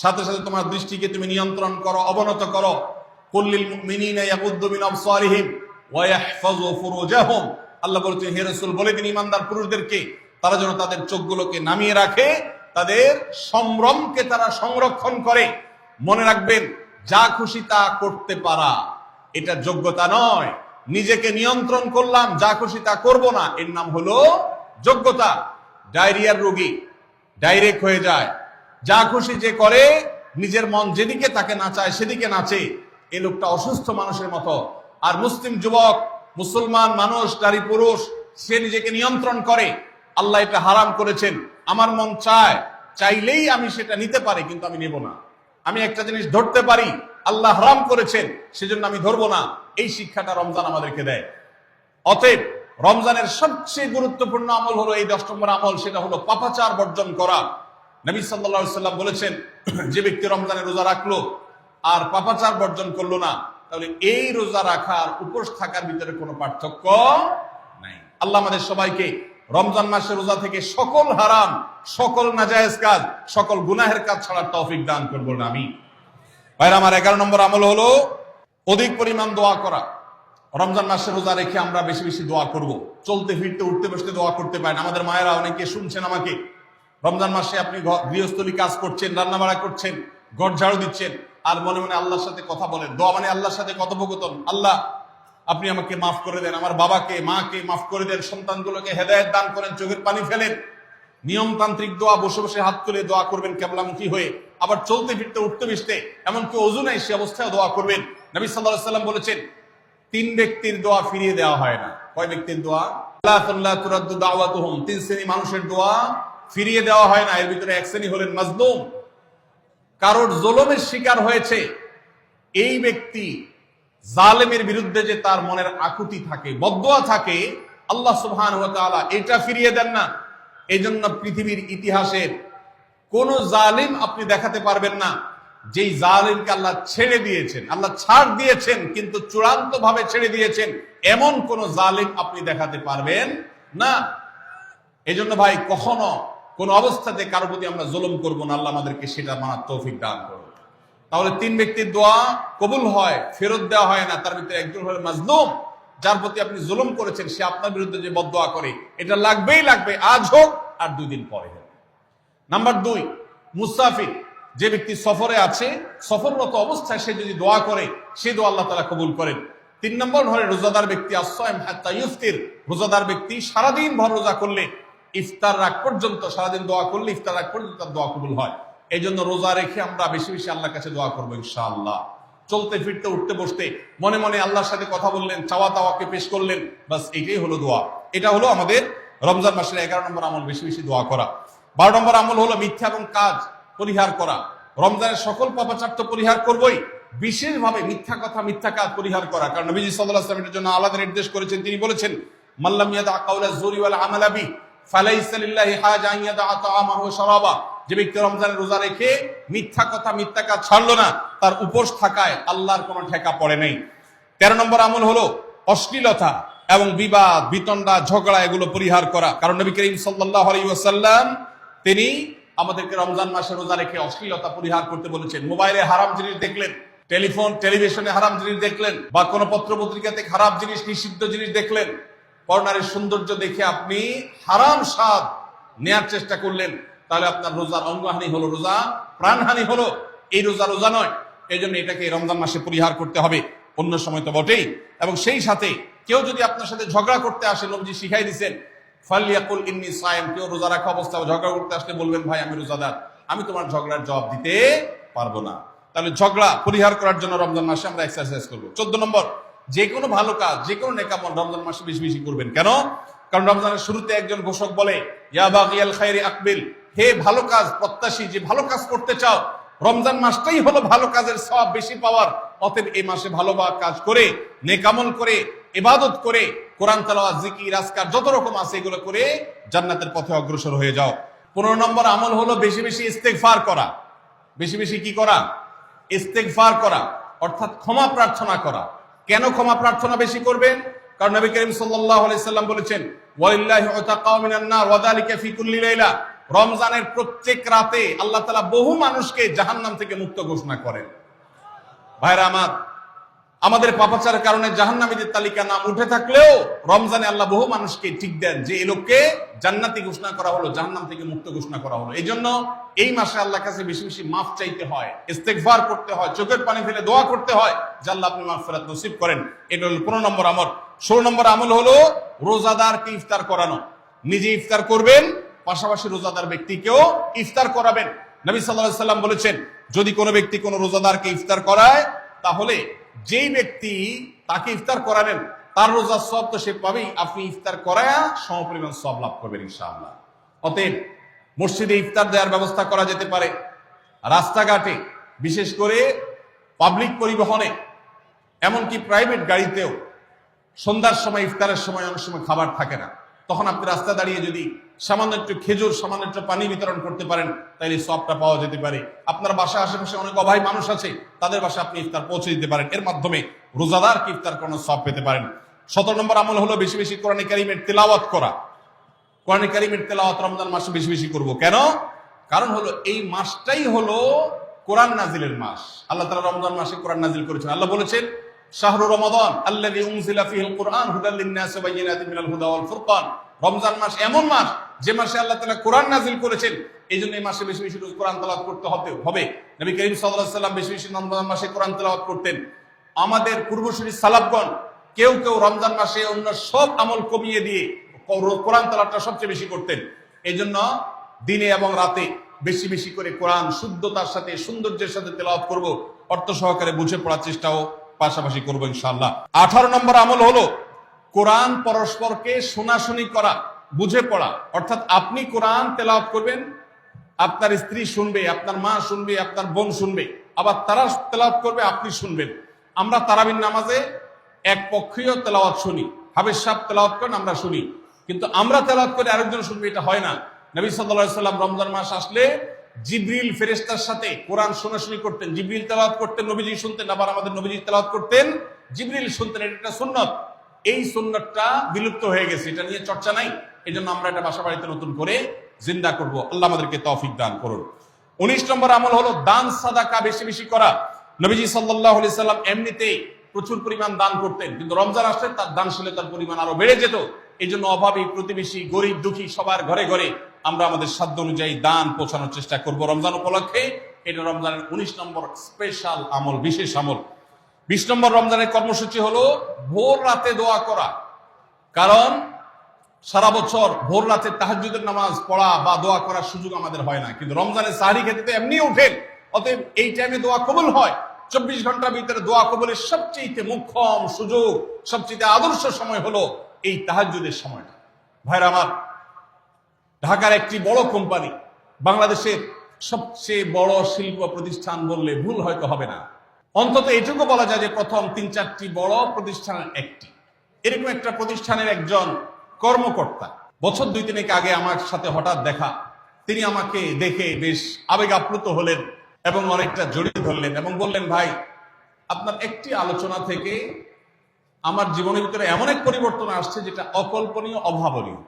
সাথে সাথে তোমার দৃষ্টিকে তুমি নিয়ন্ত্রণ করো, অবনত করো। কুল্লিল মুমিনিনা ইয়াগুদ্দু মিন আবসারিহিম ওয়া ইয়াহফাযু ফুরুজাহুম। আল্লাহ বলেছেন, হে রাসূল বলে দিন ইমানদার পুরুষদেরকে, তারা যেন তাদের চোখগুলোকে নামিয়ে রাখে, তাদের সম্ভ্রমকে তারা সংরক্ষণ করে। মনে রাখবেন, যা খুশি তা করতে পারা এটা যোগ্যতা নয়। নিজেকে নিয়ন্ত্রণ করলাম, যা খুশি তা করব না, এর নাম হলো যোগ্যতা। ডায়রিয়ার রোগী ডাইরেক্ট হয়ে যায়, যা খুশি যে করে, নিজের মন যেদিকে তাকে নাচায় সেদিকে নাচে, এই লোকটা অসুস্থ মানুষের মতো। আর মুসলিম যুবক, মুসলমান মানুষ, নারী পুরুষ, সে নিজেকে নিয়ন্ত্রণ করে। আল্লাহ এটা হারাম করেছেন, আমার মন চায়, চাইলেই আমি সেটা নিতে পারি, কিন্তু আমি নেব না। আমি একটা জিনিস ধরতে পারি, আল্লাহ হারাম করেছেন, সেজন্য আমি ধরবো না। এই শিক্ষাটা রমজান আমাদেরকে দেয়। অতএব রমজানের সবচেয়ে গুরুত্বপূর্ণ আমল হলো এই 10 নম্বর আমল, সেটা হলো পাপাচার বর্জন করা। নবী সাল্লাল্লাহু আলাইহি ওয়াসাল্লাম বলেছেন, যে ব্যক্তি রমজানে রোজা রাখলো আর পাপাচার বর্জন করলো না, তাহলে এই রোজা রাখার উপোস থাকার ভিতরে কোনো পার্থক্য নাই। আল্লাহ আমাদের সবাইকে রমজান মাসের রোজা থেকে সকল হারাম, সকল নাজায়েজ কাজ, সকল গুনাহের কাজ ছাড়ার তৌফিক দান করবো না আমি। ভাইরা আমার, 11 নম্বর আমল হলো অধিক পরিমাণ দোয়া করা। রমজান মাসের রোজা রেখে আমরা বেশি বেশি দোয়া করব। চলতে ফিরতে উঠতে বসতে দোয়া করতে পারেন। আমাদের মায়েরা অনেকে শুনছেন আমাকে, রমজান মাসে আপনি গৃহস্থলী কাজ করছেন, রান্না বাড়া করছেন, ঘর ঝাড়ু দিচ্ছেন, আর মনে মনে আল্লাহর সাথে কথা বলেন। দোয়া মানে আল্লাহর সাথে কথোপকথন। আল্লাহ, আপনি আমাকে মাফ করে দেন, আমার বাবাকে মাকে মাফ করে দেন, সন্তানগুলোকে হেদায়েত দান করেন, চোখের পানি ফেলেন। নিয়মতান্ত্রিক দোয়া, বসে বসে হাত তুলে দোয়া করবেন কেবলামুখী হয়ে, আবার চলতে ফিরতে উঠতে বসতে, এমনকি ওযু নাই সে অবস্থায় দোয়া করবেন। নবী সাল্লাল্লাহু আলাইহি ওয়াসাল্লাম বলেছেন 3 ব্যক্তির দোয়া ফিরিয়ে দেওয়া হয় না। কয় ব্যক্তির দোয়া? লা তুরাদ্দু দাওয়াতুহুম, 3 শ্রেণী মানুষের দোয়া ফিরিয়ে দেওয়া হয় না। এর ভিতরে এক শ্রেণী হলেন মাজলুম, কারোর জুলুমের শিকার হয়েছে এই ব্যক্তি। জালেমের বিরুদ্ধে যে তার মনের আকুতি থাকে, বদদোয়া থাকে, আল্লাহ সুবহানাহু ওয়া তাআলা এটা ফিরিয়ে দেন না। এজন্য পৃথিবীর ইতিহাসের কোন জালিম আপনি দেখাতে পারবেন না যেই জালিমকে আল্লাহ ছেড়ে দিয়েছেন, আল্লাহ ছাড় দিয়েছেন কিন্তু চূড়ান্ত ভাবে ছেড়ে দিয়েছেন, এমন কোন জালিম আপনি দেখাতে পারবেন না। এজন্য ভাই কখনো কোন অবস্থাতে কারো প্রতি আমরা জুলুম করব না। আল্লাহ আমাদেরকে সেটা মানার তৌফিক দান করুন। তাহলে 3 ব্যক্তির দোয়া কবুল হয়, ফেরত দেওয়া হয় না। তার ভিতরে একজন হলো মাজলুম, যার প্রতি আপনি জুলুম করেছেন, সে আপনার বিরুদ্ধে যে বদদোয়া করে, এটা লাগবেই লাগবে, আজ হোক আর 2 দিন পরে হোক। নাম্বার 2, মুসাফির, যে ব্যক্তি সফরে আছে, সফররত অবস্থায় সে যদি দোয়া করে, সে দোয়া আল্লাহ তাআলা কবুল করেন। 3 নম্বর হলো রোজাদার ব্যক্তি, as-সাইম হাত্তা ইফতির, রোজাদার ব্যক্তি সারাদিন ভর রোজা করলে ইফতার রাগ পর্যন্ত, সারাদিন দোয়া করলে ইফতার রাগ পর্যন্ত তার দোয়া কবুল হয়। এই জন্য রোজা রেখে আমরা বেশি বেশি আল্লাহর কাছে দোয়া করবো ইনশাআল্লাহ। চলতে ফিরতে উঠতে বসতে মনে মনে আল্লাহর সাথে কথা বললেন, চাওয়া তাওয়াকে পেশ করলেন, বাস এটাই হলো দোয়া। এটা হলো আমাদের রমজান মাসের 11 নম্বর আমল, বেশি বেশি দোয়া করা। 12 নম্বর আমল হলো মিথ্যা এবং কাজ পরিহার করা। রমজানের সকল পাপাচার তো পরিহার করবই, বিশেষভাবে মিথ্যা কথা, মিথ্যা কাজ পরিহার করা। কারণ নবীজি সাল্লাল্লাহু আলাইহি ওয়াসাল্লাম এর জন্য আলাদা নির্দেশ করেছেন। তিনি বলেছেন, মাল্লাম ইয়াদা কাওলা যুরি ওয়াল আমালা বি ফালাইসা লিল্লাহি হাজা আন ইয়াদা তাআমাহু ওয়া শারাবা। যে ব্যক্তি রমজানের রোজা রেখে মিথ্যা কথা, মিথ্যা কাজ ছাড়লো না, তার উপোস থাকায় আল্লাহর কোনো ঠেকা পড়ে নাই। 13 নম্বর আমল হলো অশ্লীলতা এবং বিবাদ, বিতণ্ডা, ঝগড়া, এগুলো পরিহার করা। কারণ নবী করিম সাল্লাল্লাহু আলাইহি ওয়াসাল্লাম তিনি আমাদেরকে রমজান মাসে রোজা রেখে অশ্লীলতা পরিহার করতে বলেছেন। মোবাইলে হারাম জিনিস দেখলেন, টেলিভিশনে হারাম জিনিস দেখলেন, বা কোনো পত্র পত্রিকাতে খারাপ জিনিস, নিষিদ্ধ জিনিস দেখলেন, পর্নারের সৌন্দর্য দেখে আপনি হারাম স্বাদ নেয়ার চেষ্টা করলেন, তাহলে আপনার রোজার অঙ্গহানি হলো, রোজা প্রাণহানি হলো। এই রোজা নয়। এই জন্য এটাকে রমজান মাসে পরিহার করতে হবে, অন্য সময় তো বটেই। এবং সেই সাথে কেউ যদি আপনার সাথে ঝগড়া করতে আসে, নবীজি শিখাই দিয়েছেন, ফালিয়াকুল ইন্নী সায়েম, কেউ রোজা রাখা অবস্থায় ঝগড়া করতে আসলে বলবেন, ভাই আমি রোজাদার, আমি তোমার ঝগড়ার জবাব দিতে পারবো না। তাহলে ঝগড়া পরিহার করার জন্য রমজান মাসে আমরা এক্সারসাইজ করবো। 14 নম্বর, যে কোনো ভালো কাজ, যে কোনো নেকামল রমজান মাসে বেশি বেশি করবেন। কেন? কারণ রমজানের শুরুতে একজন ঘোষক বলে, ইয়া বাগিয়াল খায়রি আকবিল, হে ভালো কাজ প্রত্যাশী, যে ভালো কাজ করতে চাও, রমজান মাসটাই হলো ভালো কাজের সওয়াব বেশি পাওয়ার। অতএব এই মাসে ভালো কাজ করে, নেকামল করে, ইবাদত করে, কোরআন তেলাওয়াত, জিকির, আজকার যত রকম আছে এগুলো করে জান্নাতের পথে অগ্রসর হয়ে যাও। 15 নম্বর আমল হলো বেশি বেশি ইস্তেগফার করা। বেশি বেশি কি করা? ইস্তেগফার করা, অর্থাৎ ক্ষমা প্রার্থনা করা। কেন ক্ষমা প্রার্থনা বেশি করবেন? কারণ নবী করিম সাল্লাল্লাহু আলাইহি সাল্লাম বলেছেন, ওয়ালিল্লাহি উতাকাউ মিনান নার ওয়া যালিকা ফি কুল্লি লাইলা, রমজানের প্রত্যেক রাতে আল্লাহ তাআলা বহু মানুষকে জাহান্নাম থেকে মুক্ত ঘোষণা করেন। ভাইরা আমার, আমাদের পাপাচারের কারণে জাহান্নামীদের তালিকা নাম উঠে থাকলেও রমজানে আল্লাহ বহু মানুষকে ঠিক দেন যে এই লোককে জান্নাতি ঘোষণা করা হলো, জাহান্নাম থেকে মুক্ত ঘোষণা করা হলো। এই জন্য এই মাসে আল্লাহর কাছে বেশি বেশি মাফ চাইতে হয়, ইস্তেগফার করতে হয়, চোখের পানি ফেলে দোয়া করতে হয় যে আল্লাহ আপনি মাগফিরাত নসিব করেন। এটা হলো 15 নম্বর আমল। 16 নম্বর আমল হলো রোজাদারকে ইফতার করানো। নিজে ইফতার করবেন, পাশাপাশি রোজাদার ব্যক্তিকেও ইফতার করাবেন। নবী সাল্লাল্লাহু আলাইহি সাল্লাম বলেছেন, যদি কোনো ব্যক্তি কোনো রোজাদারকে ইফতার করায়, তাহলে যেই ব্যক্তি তাকে ইফতার করাবেন তার রোজার সওয়াব তো সে পাবেই, আপনি ইফতার করায়া সমপরিমাণ সওয়াব লাভ করবেন ইনশাআল্লাহ। অতএব মসজিদে ইফতার দেওয়ার ব্যবস্থা করা যেতে পারে, রাস্তাঘাটে, বিশেষ করে পাবলিক পরিবহনে, এমনকি প্রাইভেট গাড়িতেও সন্ধ্যার সময়, ইফতারের সময় অনেক সময় খাবার থাকে না, তখন আপনি রাস্তা দাঁড়িয়ে যদি সামান্য একটু খেজুর, সামান্য একটু পানি বিতরণ করতে পারেন, তাহলে সওয়াবটা পাওয়া যেতে পারে। আপনার বাসার আশেপাশে অনেক অভাবী মানুষ আছে, তাদের বাসায় আপনি ইফতার পৌঁছে দিতে পারেন। এর মাধ্যমে রোজাদারকে ইফতার করানোর সওয়াব পেতে পারেন। 17 নম্বর আমল হলো বেশি বেশি কোরআনে কারীমের তেলাওয়াত করা। কোরআনে কারীমের তেলাওয়াত রমজান মাসে বেশি বেশি করব। কেন? কারণ হলো এই মাসটাই হলো কোরআন নাজিলের মাস। আল্লাহ তাআলা রমজান মাসে কোরআন নাজিল করেছেন। আল্লাহ বলেছেন, শাহরু রমাদান আল্লাযী উনজিলা ফীহিল কুরআন হুদাল লিন-নাস ওয়া বায়িনাতিন মিনাল হুদা ওয়াল ফুরকান। রমজান মাস এমন মাস যে মাসে আল্লাহ তাআলা কোরআন নাজিল করেছেন। এই জন্য এই মাসে বেশি বেশি কোরআন তেলাওয়াত করতে হবে। নবী করিম সাল্লাল্লাহু আলাইহি ওয়াসাল্লাম বেশি বেশি রমজান মাসে কোরআন তেলাওয়াত করতেন। আমাদের পূর্বসূরি সালাফগণ কেউ কেউ রমজান মাসে অন্য সব আমল কমিয়ে দিয়ে কোরআন তেলাওয়াতটা সবচেয়ে বেশি করতেন। এই জন্য দিনে এবং রাতে বেশি বেশি করে কোরআন শুদ্ধতার সাথে সৌন্দর্যের সাথে তেলাওয়াত করব, অর্থ সহকারে বুঝে পড়ার চেষ্টাও পাশাপাশি করবো ইনশাআল্লাহ। 18 নম্বর আমল হলো কোরআন পরস্পরকে শোনাশুনি করা, বুঝে পড়া। অর্থাৎ আপনি কোরআন তেলাওয়াত করবেন, আপনার স্ত্রী শুনবে, আপনার মা শুনবে, আপনার বোন শুনবে, আবার তারা তেলাওয়াত করবে, আপনি শুনবেন। আমরা তারাবির নামাজে এক পক্ষীয় তেলাওয়াত শুনি, হাফেজ সাহেব তেলাওয়াত করেন, আমরা শুনি, কিন্তু আমরা তেলাওয়াত করে আরেকজন শুনবে, এটা হয় না। নবী সাল্লাল্লাহু আলাইহি সাল্লাম রমজান মাস আসলে জিবরিল ফেরেশতার সাথে কোরআন শোনাশুনি করতেন, জিবরিল তেলাওয়াত করতেন, নবীজি শুনতেন, আবার আমাদের নবীজি তেলাওয়াত করতেন, জিবরিল শুনতেন। এটা একটা সুন্নাত। এই সুন্নাতটা বিলুপ্ত হয়ে গেছে, এটা নিয়ে চর্চা নাই। এই জন্য আমরা এটা বাসা বাড়িতে নতুন করে জিন্দা করব। আল্লাহ আমাদেরকে তৌফিক দান করুন। 19 নম্বর আমল হলো দান সাদাকা বেশি বেশি করা। নবীজি সাল্লাল্লাহু আলাইহি সাল্লাম এমনিতেই প্রচুর পরিমাণ দান করতেন, কিন্তু রমজান আসলে তার দানশীলতার পরিমাণ আরো বেড়ে যেত। এই জন্য অভাবী, প্রতিবেশী, গরিব দুঃখী সবার ঘরে ঘরে আমরা আমাদের সাধ্য অনুযায়ী দান পৌঁছানোর চেষ্টা করব রমজান উপলক্ষে। এটা রমজানের 19 নম্বর স্পেশাল আমল, বিশেষ আমল। 20 নম্বর রমজানের কর্মসূচি হলো ভোর রাতে দোয়া করা। কারণ সারা বছর ভোর রাতে তাহাজ্জুদের নামাজ পড়া বা দোয়া করার সুযোগ আমাদের হয় না, কিন্তু রমজানে সাহরি খেতে তো এমনি উঠেন, অতএব এই টাইমে দোয়া কবুল হয়। 24 ঘন্টার ভিতরে দোয়া কবুলের সবচেয়ে মুখ্যম সুযোগ, সবচেয়ে আদর্শ সময় হলো এই তাহাজ্জুদের সময়টা। ভাইরা আমার, ঢাকার একটি বড় কোম্পানি, বাংলাদেশের সবচেয়ে বড় শিল্প প্রতিষ্ঠান বললে ভুল হয়তো হবে না, অন্তত এটুকু বলা যায় যে প্রথম 3-4টি বড় প্রতিষ্ঠানের একটি। এরকম একটা প্রতিষ্ঠানের একজন কর্মকর্তা বছর 2-3 আগে আমার সাথে হঠাৎ দেখা। তিনি আমাকে দেখে বেশ আবেগ আপ্লুত হলেন এবং অনেকটা জড়িয়ে ধরলেন এবং বললেন, ভাই, আপনার একটি আলোচনা থেকে আমার জীবনের ভিতরে এমন এক পরিবর্তন আসছে যেটা অকল্পনীয়, অভাবনীয়।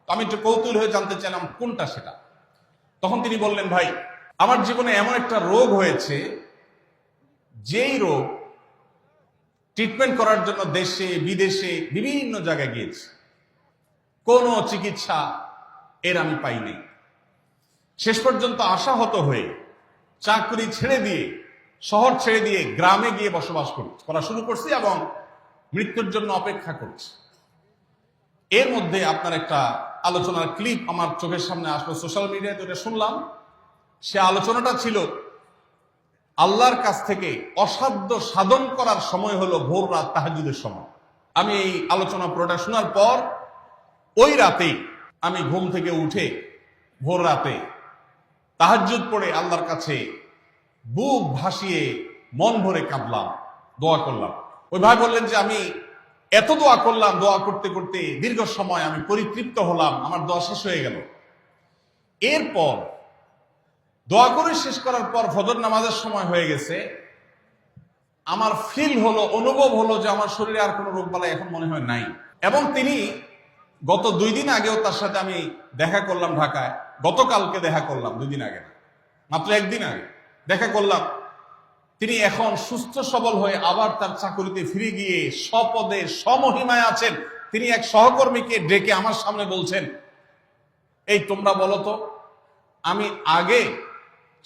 আমি একটু কৌতূহল হয়ে জানতে চাইলাম কোনটা সেটা। তখন তিনি বললেন, ভাই, আমার জীবনে এমন একটা রোগ হয়েছে, যেই রোগ ট্রিটমেন্ট করার জন্য দেশে বিদেশে বিভিন্ন জায়গায় গিয়েছে, কোনো চিকিৎসা এর আমি পাইনি। শেষ পর্যন্ত আশাহত হয়ে চাকরি ছেড়ে দিয়ে, শহর ছেড়ে দিয়ে গ্রামে গিয়ে বসবাস করা শুরু করছি এবং মৃত্যুর জন্য অপেক্ষা করছি। এর মধ্যে আপনার একটা আলোচনার ক্লিপ আমার চোখের সামনে আসলো, সোশ্যাল মিডিয়াতে ওটা শুনলাম। সে আলোচনাটা ছিল আল্লাহর কাছ থেকে অসাধ্য সাধন করার সময় হলো ভোর রাত, তাহাজ্জুদের সময়। আমি এই আলোচনা পুরোটা শোনার পর ওই রাতে আমি ঘুম থেকে উঠে ভোর রাতে তাহাজ্জুদ পড়ে আল্লাহর কাছে বুক ভাসিয়ে মন ভরে কাঁদলাম, দোয়া করলাম। ওই ভাই বললেন যে আমি এত দোয়া করলাম, দোয়া করতে করতে দীর্ঘ সময় আমি পরিতৃপ্ত হলাম, আমার দোয়া শেষ হয়ে গেল। এরপর দোয়া করে শেষ করার পর ফজর নামাজের সময় হয়ে গেছে, আমার ফিল হলো, অনুভব হলো যে আমার শরীরে আর কোনো রোগবালাই এখন মনে হয় নাই। এবং তিনি গত 2 দিন আগেও তার সাথে আমি দেখা করলাম ঢাকায়, গতকালকে দেখা করলাম, 2 দিন আগে না, মাত্র 1 দিন আগে দেখা করলাম। তিনি এখন সুস্থ সবল হয়ে আবার তার চাকরিতে ফিরে গিয়ে স্বপদে সমহিমায় আছেন। তিনি এক সহকর্মীকে ডেকে আমার সামনে বলছেন, এই তোমরা বলো তো, আমি আগে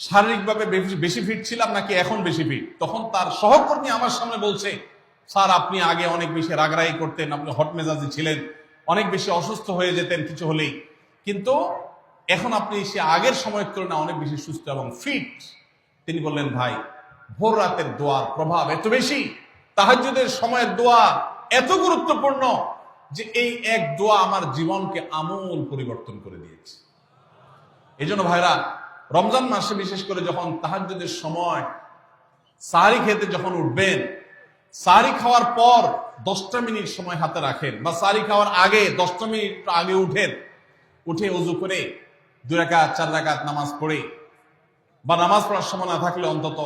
শারীরিকভাবে বেশি ফিট ছিলাম নাকি এখন বেশি ফিট? তখন তার সহকর্মী আমার সামনে বলছে, স্যার, আপনি আগে অনেক বেশি রাগারাগি করতেন, আপনি হট মেজাজি ছিলেন, অনেক বেশি অসুস্থ হয়ে যেতেন কিছু হলেই, কিন্তু এখন আপনি সে আগের সময়ের তুলনায় অনেক বেশি সুস্থ এবং ফিট। তিনি বললেন, ভাই, ভোর রাতের দোয়ার প্রভাব এত বেশি, তাহাজ্জুদের সময়ের দোয়া এত গুরুত্বপূর্ণ যে এই এক দোয়া আমার জীবনকে আমূল পরিবর্তন করে দিয়েছে। এই জন্য ভাইরা, রমজান মাসে বিশেষ করে যখন তাহাজ্জুদের সময় সাহরি খেতে যখন উঠবেন, সাহরি খাওয়ার পর 10টা মিনিট সময় হাতে রাখেন, বা সাহরি খাওয়ার আগে 10টা মিনিট আগে উঠে ওযু করে 2 রাকাত 4 রাকাত নামাজ পড়ে, বা নামাজ পড়ার সময় না থাকলে অন্তত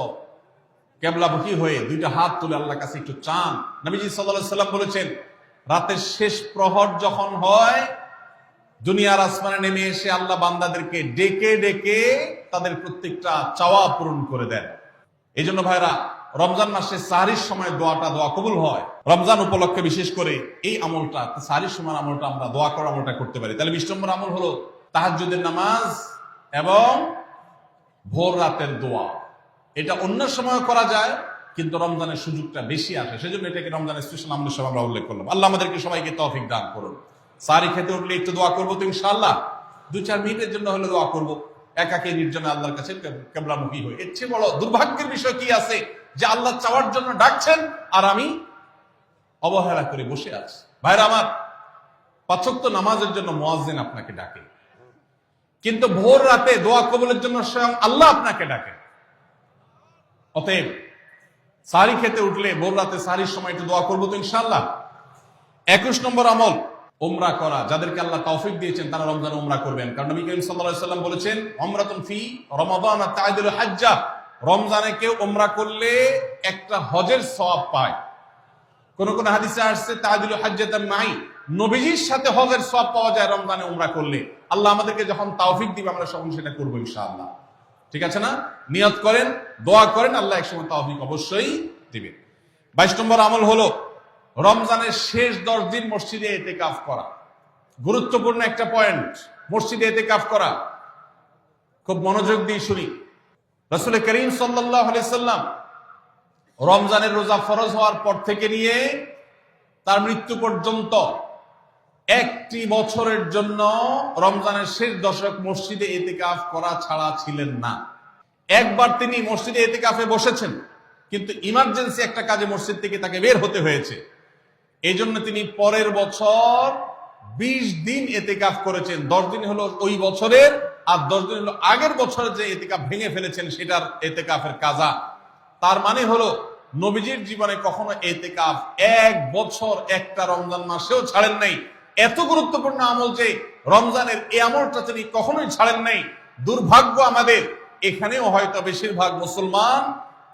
কেবলামুখী হয়ে 2টা হাত তুলে আল্লাহর কাছে একটু চান। নবীজি সাল্লাল্লাহু আলাইহি সাল্লাম বলেছেন, রাতের শেষ প্রহর যখন হয়, দুনিয়ার আসমানে নেমে এসে আল্লাহ বান্দাদেরকে ডেকে ডেকে তাদের প্রত্যেকটা চাওয়া পূরণ করে দেন। এই জন্য ভাইরা, রমজান মাসে সাহরির সময় দোয়া কবুল হয়। রমজান উপলক্ষে বিশেষ করে এই আমলটা, সাহরির সময় আমলটা আমরা দোয়া করার আমলটা করতে পারি। তাহলে 20 নম্বর আমল হলো তাহাজ্জুদের নামাজ এবং ভোর রাতের দোয়া। এটা অন্য সময় করা যায়, কিন্তু রমজানের সুযোগটা বেশি আসে, সেজন্য এটাকে রমজানের স্পেশাল আমলের সময় আমরা উল্লেখ করলাম। আল্লাহ আমাদেরকে সবাইকে তৌফিক দান করুন। সাহরি খেতে উঠলে একটু দোয়া করবো তো ইনশাআল্লাহ। 2-4 মিনিটের জন্য হলে দোয়া করব, একাকী নির্জনে আল্লাহর কাছে কিবলামুখী হই। এর চেয়ে বড় দুর্ভাগ্যের বিষয় কি আছে যে আল্লাহ চাওয়ার জন্য ডাকছেন আর আমি অবহেলা করে বসে আছি। ভাইরা আমার, 5 ওয়াক্ত নামাজের জন্য মুয়াজ্জিন আপনাকে ডাকে, কিন্তু ভোর রাতে দোয়া কবুলের জন্য স্বয়ং আল্লাহ আপনাকে ডাকে। অতএব সাহরি খেতে উঠলে ভোর রাতে সাহরির সময় একটু দোয়া করবো তো ইনশাআল্লাহ। 21 নম্বর আমল উমরা করা। যাদেরকে আল্লাহ তৌফিক দিয়েছেন তারা রমজানে উমরা করবেন, কারণ নবী করিম সাল্লাল্লাহু আলাইহি ওয়াসাল্লাম বলেছেন, উমরাতুন ফি রমাদান তা'দিলু হাজ্জা। রমজানে কেউ উমরা করলে একটা হজের সওয়াব পায়। কোন কোন হাদিসে আসছে তা'দিলু হাজ্জাতান মাই, নবীজির সাথে হজের সওয়াব পাওয়া যায় রমজানে উমরা করলে। আল্লাহ আমাদেরকে যখন তৌফিক দিবে আমরা সকলে সেটা করব ইনশাআল্লাহ। ঠিক আছে না? নিয়ত করেন, দোয়া করেন, আল্লাহ একসময় তৌফিক অবশ্যই দিবেন। 22 নম্বর আমল হলো রমজানের শেষ 10 দিন মসজিদে ইতিকাফ করা। গুরুত্বপূর্ণ একটা পয়েন্ট, মসজিদে ইতিকাফ করা। খুব মনোযোগ দিয়ে শুনি। রাসূল করিম সাল্লাল্লাহু আলাইহি সাল্লাম রমজানের রোজা ফরজ হওয়ার পর থেকে নিয়ে তার মৃত্যু পর্যন্ত একটি বছরের জন্য রমজানের শেষ দশক মসজিদে ইতিকাফ করা ছাড়া ছিলেন না। একবার তিনি মসজিদে ইতিকাফে বসেছেন, কিন্তু ইমার্জেন্সি একটা কাজে মসজিদ থেকে তাকে বের হতে হয়েছে। এই জন্য তিনি পরের বছর 20 দিন ইতিকাফ করেছেন। 10 দিন হলো ওই বছরের, আর 10 দিন হলো আগের বছরের যে ইতিকাফ ভেঙে ফেলেছেন সেটার ইতিকাফের কাজা। তার মানে হলো নবীজির জীবনে কখনো ইতিকাফ 1 বছর একটা রমজান মাসেও ছাড়েন নাই। এত গুরুত্বপূর্ণ আমল যে রমজানের এই আমলটা তিনি কখনোই ছাড়েন নাই। দুর্ভাগ্য আমাদের, এখানেও হয়তো বেশিরভাগ মুসলমান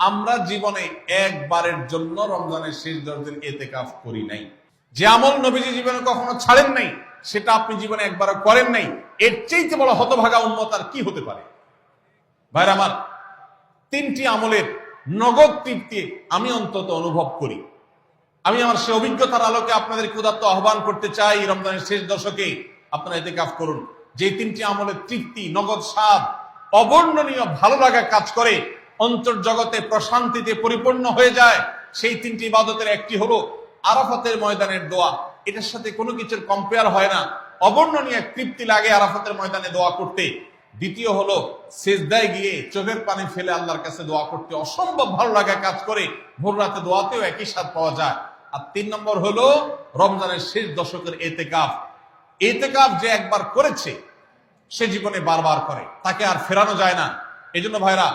আমরা জীবনে একবারের জন্য রমজানের শেষ 10 দিন ইতিকাফ করি নাই। যে আমল নবীজি জীবনে কখনো ছাড়েন নাই সেটা আপনি জীবনে একবারও করেন নাই। এর চাইতে বড় হতভাগা উম্মত আর কি হতে পারে? ভাইরা আমার, 3টি আমলের নগদ তৃপ্তি আমি অন্তত অনুভব করি। আমি আমার সে অভিজ্ঞতার আলোকে আপনাদের উদাত্ত আহ্বান করতে চাই, রমজানের শেষ দশকে আপনারা ইতিকাফ করুন। যে 3টি আমলের তৃপ্তি, নগদ স্বাদ, অবর্ণনীয় ভালো লাগা কাজ করে, অন্তর্জগতে প্রশান্তিতে পরিপূর্ণ হয়ে যায়, সেই 3টি ইবাদতের একটি হলো আরাফাতের ময়দানের দোয়া। এটার সাথে কোনো কিছুর কম্পেয়ার হয় না। অবর্ণনীয় তৃপ্তি লাগে আরাফাতের ময়দানে দোয়া করতে। দ্বিতীয় হলো সিজদায় গিয়ে চোখের পানি ফেলে আল্লাহর কাছে দোয়া করতে অসম্ভব ভালো লাগা কাজ করে। ভোর রাতে দোয়াতেও একই স্বাদ পাওয়া যায়। আর 3 নম্বর হলো রমজানের শেষ দশকের ইতিকাফ। ইতিকাফ যে একবার করেছে সে জীবনে বারবার করে, তাকে আর ফেরানো যায় না। এজন্য ভাইরা,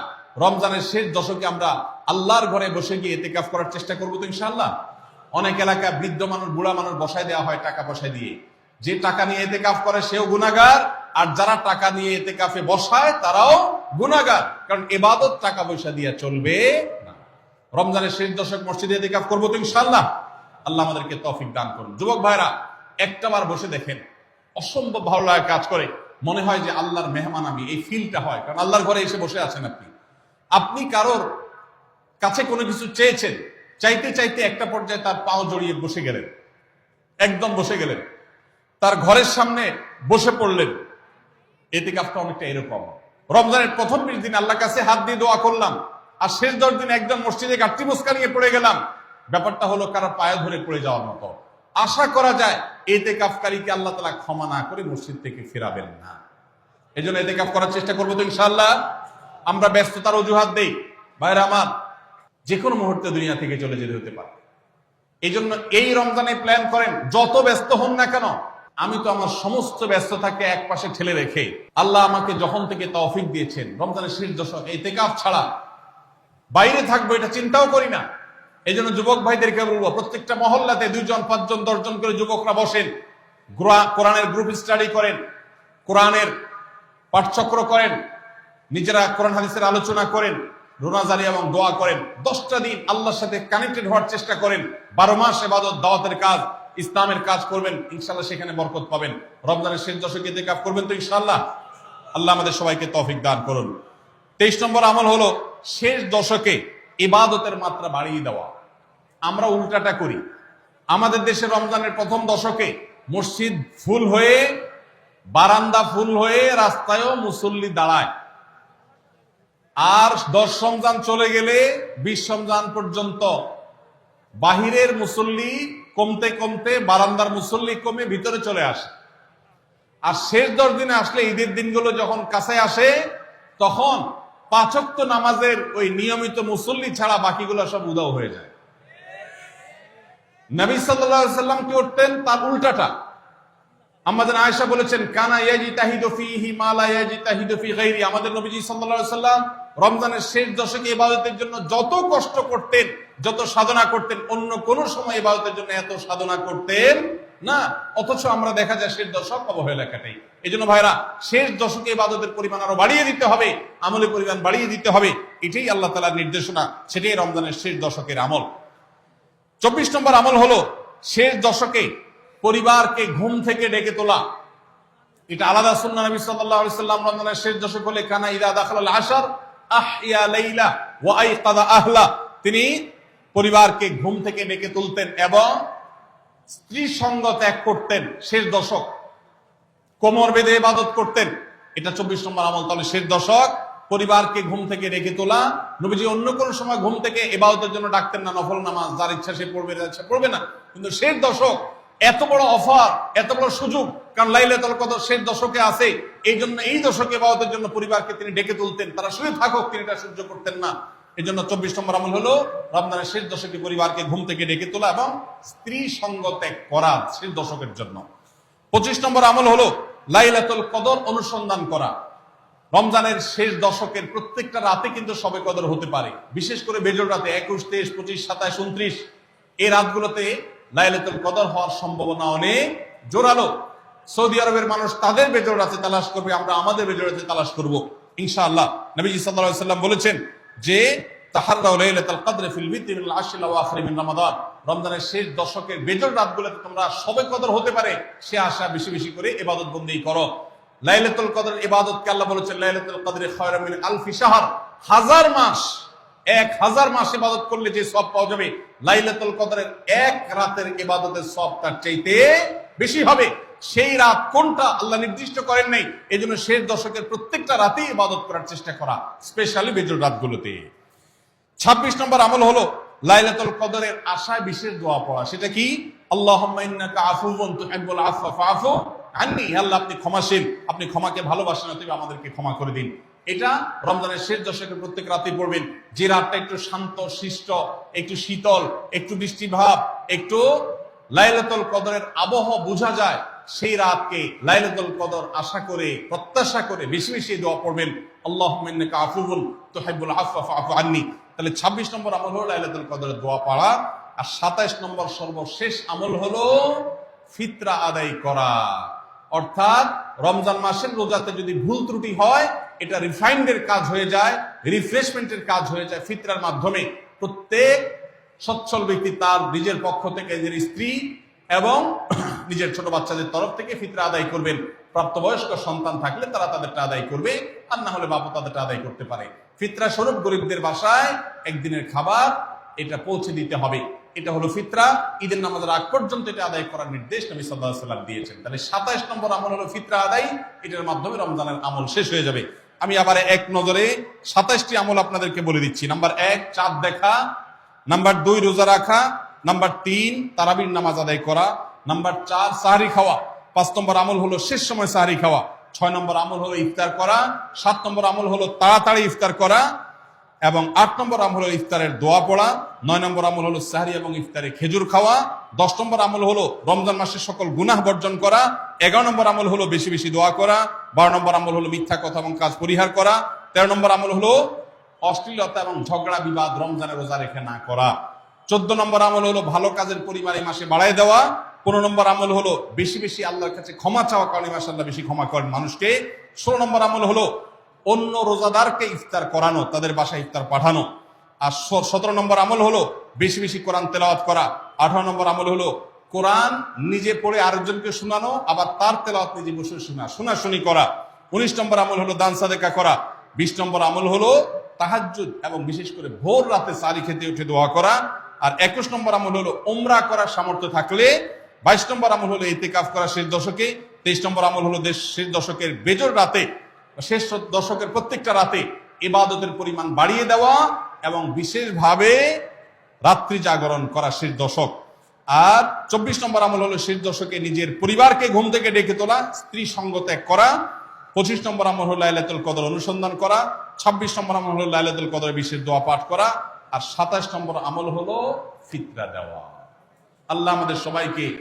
রমজানের শেষ দশকে আমরা আল্লাহর ঘরে বসে গিয়ে ইতিকাফ করার চেষ্টা করবো তো ইনশাআল্লাহ। অনেক এলাকায় বৃদ্ধ মানুষ, বুড়া মানুষ বসায় দেওয়া হয় টাকা পয়সা দিয়ে। যে টাকা নিয়ে ইতিকাফ করে সেও গুনাহগার, আর যারা টাকা নিয়ে ইতিকাফে বসায় তারাও গুনাহগার, কারণ ইবাদত টাকা পয়সা দিয়ে চলবে না। রমজানের শেষ দশক মসজিদে ইতিকাফ করবো তো ইনশাআল্লাহ। আল্লাহ আমাদেরকে তৌফিক দান করুন। যুবক ভাইরা, একটাবার বসে দেখেন, অসম্ভব ভালো লাগা কাজ করে। মনে হয় যে আল্লাহর মেহমান আমি, এই ফিলটা হয়, কারণ আল্লাহর ঘরে এসে বসে আছেন আপনি। আপনি কারোর কাছে কোনো কিছু চেয়েছেন, চাইতে চাইতে একটা পর্যায়ে তার পাও জড়িয়ে বসে গেলেন, একদম বসে গেলেন, তার ঘরের সামনে বসে পড়লেন। ইতিকাফটা অনেকটা এরকম। রমজানের প্রথম 20 দিন আল্লাহর কাছে হাত দিয়ে দোয়া করলাম, আর শেষ 10 দিন একদম মসজিদে গাঁটটি মুস্কা নিয়ে পড়ে গেলাম। ব্যাপারটা হলো কারো পায়ে ধরে পড়ে যাওয়ার মতো। আশা করা যায় ইতিকাফকারীকে আল্লাহ তাআলা ক্ষমা না করে মসজিদ থেকে ফেরাবেন না। এজন্য ইতিকাফ করার চেষ্টা করবো তো ইনশাআল্লাহ। আমরা ব্যস্ততার অজুহাত দেই। ভাইরা আমার, যে কোনো মুহূর্তে দুনিয়া থেকে চলে যেতে হতে পারে। এই জন্য এই রমজানে প্ল্যান করেন, যত ব্যস্ত হন না কেন, আমি তো আমার সমস্ত ব্যস্ততাকে এক পাশে ঠেলে রেখে, আল্লাহ আমাকে যখন থেকে তৌফিক দিয়েছেন রমজানের শেষ দশক ইতিকাফ ছাড়া বাইরে থাকবো এটা চিন্তাও করি না। এই জন্য যুবক ভাইদেরকে বলবো, প্রত্যেকটা মহল্লাতে 2 জন 5 জন 10 জন করে যুবকরা বসেন, কোরআনের গ্রুপ স্টাডি করেন, কোরআনের পাঠচক্র করেন, নিজেরা কোরআন হাদিসের আলোচনা করেন, রোনাজারি এবং দোয়া করেন। 10টা দিন আল্লাহর সাথে কানেক্টেড হওয়ার চেষ্টা করেন। 12 মাস ইবাদত, দাওয়াতের কাজ, ইসলামের কাজ করবেন, ইনশাআল্লাহ সেখানে বরকত পাবেন। রমজানের শেষ দশকে ইতিকাফ করবেন তো ইনশাআল্লাহ। আল্লাহ আমাদের সবাইকে তৌফিক দান করুন। 23 নম্বর আমল হলো শেষ দশকে ইবাদতের মাত্রা বাড়িয়ে দেওয়া। আমরা উল্টাটা করি। আমাদের দেশে রমজানের প্রথম দশকে মসজিদ ফুল হয়ে, বারান্দা ফুল হয়ে, রাস্তায়ও মুসল্লি দাঁড়ায়। আর 10 রমজান চলে গেলে 20 রমজান পর্যন্ত বাহিরের মুসল্লি কমতে কমতে বারান্দার মুসল্লি কমে ভিতরে চলে আসে। আর শেষ 10 দিনে আসলে, ঈদের দিনগুলো যখন কাছে আসে, তখন 5 ওয়াক্ত নামাজের ওই নিয়মিত মুসল্লি ছাড়া বাকিগুলো সব উদাও হয়ে যায়। নবী সাল্লাল্লাহু আলাইহি সাল্লাম কি করতেন? তার উল্টাটা। আমাদের আয়েশা বলেছেন, কানা ইয়াজিতাহিদু ফীহি মা লা ইয়াজিতাহিদু ফী গায়রি। আমাদের নবীজি সাল্লাল্লাহু আলাইহি সাল্লাম রমজানের শেষ দশকে ইবাদতের জন্য যত কষ্ট করতেন, যত সাধনা করতেন, অন্য কোন সময় ইবাদতের জন্য এত সাধনা করতেন না। অথচ আমরা দেখা যায় শেষ দশক অবহেলা কাটাই। এই জন্য ভাইরা, শেষ দশকে ইবাদতের পরিমাণ আরো বাড়িয়ে দিতে হবে, আমলের পরিমাণ বাড়িয়ে দিতে হবে। এটাই আল্লাহ তাআলার নির্দেশনা, সেটাই রমজানের শেষ দশকের আমল। 24 নম্বর আমল হলো শেষ দশকে পরিবারকে ঘুম থেকে ডেকে তোলা। এটা আলাদা সুন্নাহ। নবী সাল্লাল্লাহু আলাইহি সাল্লাম রমজানের শেষ দশক হলে কানা ইদা দাখালাল আশর আহইয়া লাইলা ওয়া আইকাযা আহলা, তিনি পরিবারকে ঘুম থেকে ডেকে তুলতেন এবং স্ত্রী সঙ্গ ত্যাগ করতেন। শেষ দশক কোমর বেঁধে ইবাদত করতেন। এটা 24 নম্বর আমল। তাহলে শেষ দশক পরিবারকে ঘুম থেকে ডেকে তোলা। নবীজি অন্য কোন সময় ঘুম থেকে ইবাদতের জন্য ডাকতেন না, নফল নামাজ যার ইচ্ছা সে পড়বে, যার ইচ্ছা পড়বে না। কিন্তু শেষ দশক এত বড় অফার, এত বড় সুযোগ, কারণ লাইলাতুল কদর শেষ দশকে আছে। এই জন্য এই দশকে ইবাদতের জন্য পরিবারকে তিনি ডেকে তুলতেন। তারা শুয়ে থাকুক, তিনি এটা সহ্য করতেন না। এই জন্য 24 নম্বর আমল হলো রমজানের শেষ দশকে পরিবারকে ঘুম থেকে ডেকে তোলা এবং স্ত্রী সঙ্গ ত্যাগ করা শেষ দশকের জন্য। 25 নম্বর আমল হলো লাইলাতুল কদর অনুসন্ধান করা। রমজানের শেষ দশকের প্রত্যেকটা রাতে কিন্তু শবে কদর হতে পারে, বিশেষ করে বেজর রাতে 21, 23, 25, 27, 29 এই রাতগুলোতে লাইলাতুল কদর হওয়ার সম্ভাবনা অনেক জোরালো। সৌদি আরবের মানুষ তাদের বেজর রাতে তালাশ করবে, আমরা আমাদের বেজর রাতে তালাশ করব ইনশাআল্লাহ। নবীজি সাল্লাল্লাহু আলাইহি সাল্লাম বলেছেন যে তাহাররাউ লাইলাতুল কদর ফিল বিতরি মিনাল আশরিল আওয়াখির মিন রমাদান। রমজানের শেষ দশকের বেজর রাতগুলোতে তোমরা শবে কদর হতে পারে সে আশা বেশি বেশি করে ইবাদত বন্দেগী করো। লাইলাতুল কদর ইবাদতকে আল্লাহ বলেছেন লাইলাতুল কদরে খায়রুম মিন আলফি শাহর, 1000 মাস, 1000 মাস ইবাদত করলে যে সওয়াব পাওয়া যাবে, লাইলাতুল কদরের এক রাতের ইবাদতের সওয়াব তার চাইতে বেশি হবে। সেই রাত কোনটা আল্লাহ নির্দিষ্ট করেন নাই। এজন্য শেষ দশকের প্রত্যেকটা রাতেই ইবাদত করার চেষ্টা করা, স্পেশালি বেজর রাতগুলোতে। 26 নম্বর আমল হলো লাইলাতুল কদরের আশায় বিশেষ দোয়া পড়া। সেটা কি? আল্লাহুম্মা ইন্নাকা আফুউন তুহিব্বুল আফওয়া ফাআফু আন্নী। আল্লাহ আপনি ক্ষমাশীল, আপনি ক্ষমাকে ভালোবাসেন, অতএব আমাদেরকে ক্ষমা করে দিন। এটা রমজানের শেষ দশকের প্রত্যেক রাতে পড়বেন। যে রাতটা একটু শান্ত শিষ্ট, একটু শীতল, একটু বৃষ্টিভাব, একটু লাইলাতুল কদরের আবহাওয়া বোঝা যায়, সেই রাতকে লাইলাতুল কদর আশা করে, প্রত্যাশা করে বেশি বেশি দোয়া পড়বেন, আল্লাহুম্মা ইন্নাকা আফুউন তুহিব্বুল আফওয়া ফাআফু আন্নী। তাহলে 26 নম্বর আমল হলো লাইলাতুল কদরের দোয়া পড়া। আর 27 নম্বর সর্বশেষ আমল হলো ফিতরা আদায় করা। অর্থাৎ রমজান মাসের রোজাতে যদি ভুল ত্রুটি হয়, এটা রিফাইন্ডের কাজ হয়ে যায়, রিফ্রেশমেন্টের কাজ হয়ে যায় ফিতরার মাধ্যমে। প্রত্যেক সচ্ছল ব্যক্তি তার নিজের পক্ষ থেকে, নিজের স্ত্রী এবং নিজের ছোট বাচ্চাদের তরফ থেকে ফিতরা আদায় করবেন। প্রাপ্তবয়স্ক সন্তান থাকলে তারা তাদেরটা আদায় করবে, আর না হলে বাবা তাদেরটা আদায় করতে পারে। ফিতরা স্বরূপ গরিবদের বাসায় একদিনের খাবার এটা পৌঁছে দিতে হবে। এটা হলো ফিতরা। ঈদের নামাজের আগ পর্যন্ত এটা আদায় করার নির্দেশ নবী সাল্লাল্লাহু আলাইহি ওয়াসাল্লাম দিয়েছেন। তাহলে 27 নম্বর আমল হলো ফিতরা আদায়। এটার মাধ্যমে রমজানের আমল শেষ হয়ে যাবে। আমি আবার এক নজরে 27টি আমল আপনাদেরকে বলে দিচ্ছি। নাম্বার 1 চাঁদ দেখা, নাম্বার 2 রোজা রাখা, নাম্বার 3 তারাবির নামাজ আদায় করা, নাম্বার 4 সাহরি খাওয়া, 5 নম্বর আমল হলো শেষ সময় সাহরি খাওয়া, 6 নম্বর আমল হলো ইফতার করা, 7 নম্বর আমল হলো তাড়াতাড়ি ইফতার করা, এবং 8 নম্বর আমল হলো ইফতারের দোয়া পড়া, 9 নম্বর আমল হলো সাহরি এবং ইফতারে খেজুর খাওয়া, 10 নম্বর আমল হলো রমজান মাসের সকল গুনাহ বর্জন করা, 11 নম্বর আমল হলো বেশি বেশি দোয়া করা, 12 নম্বর আমল হলো মিথ্যা কথা এবং কাজ পরিহার করা, 13 নম্বর আমল হলো অশ্লীলতা এবং ঝগড়া বিবাদ রমজানের রোজা রেখে না করা, 14 নম্বর আমল হলো ভালো কাজের পরিমাণ এই মাসে বাড়ায় দেওয়া, 15 নম্বর আমল হলো বেশি বেশি আল্লাহর কাছে ক্ষমা চাওয়া, কারণ এই মাসে আল্লাহ বেশি ক্ষমা করেন মানুষকে, 16 নম্বর আমল হলো অন্য রোজাদারকে ইফতার করানো, তাদের বাসায় ইফতার পাঠানো, আর 17 নম্বর আমল হলো বেশি বেশি কোরআন তেলাওয়াত করা, 18 নম্বর আমল হলো কোরআন নিজে পড়ে আরেকজনকে শোনানো, আবার তার তেলাওয়াত নিজে বসে শোনাশুনি করা, 19 নম্বর আমল হলো দান সাদেকা করা, 20 নম্বর আমল হলো তাহাজ্জুদ এবং বিশেষ করে ভোর রাতে সারি খেতে উঠে দোয়া করা, আর 21 নম্বর আমল হলো উমরা করার সামর্থ্য থাকলে, 22 নম্বর আমল হলো ইতিকাফ করা শেষ দশকে, 23 নম্বর আমল হলো শেষ দশকের বেজর রাতে, শেষ দশকের প্রত্যেকটা রাতে ইবাদতের পরিমাণ বাড়িয়ে দেওয়া এবং বিশেষভাবে রাত্রি জাগরণ করা শেষ দশক। আর 24 নম্বর আমল হলো শেষ দশকে নিজের পরিবারকে ঘুম থেকে ডেকে তোলা, স্ত্রী সঙ্গ ত্যাগ করা। 25 নম্বর আমল হলো লাইলাতুল কদর অনুসন্ধান করা। 26 নম্বর আমল হলো লাইলাতুল কদর বিশেষ দোয়া পাঠ করা। আর 27 নম্বর আমল হলো ফিতরা দেওয়া। আল্লাহ আমাদের সবাইকে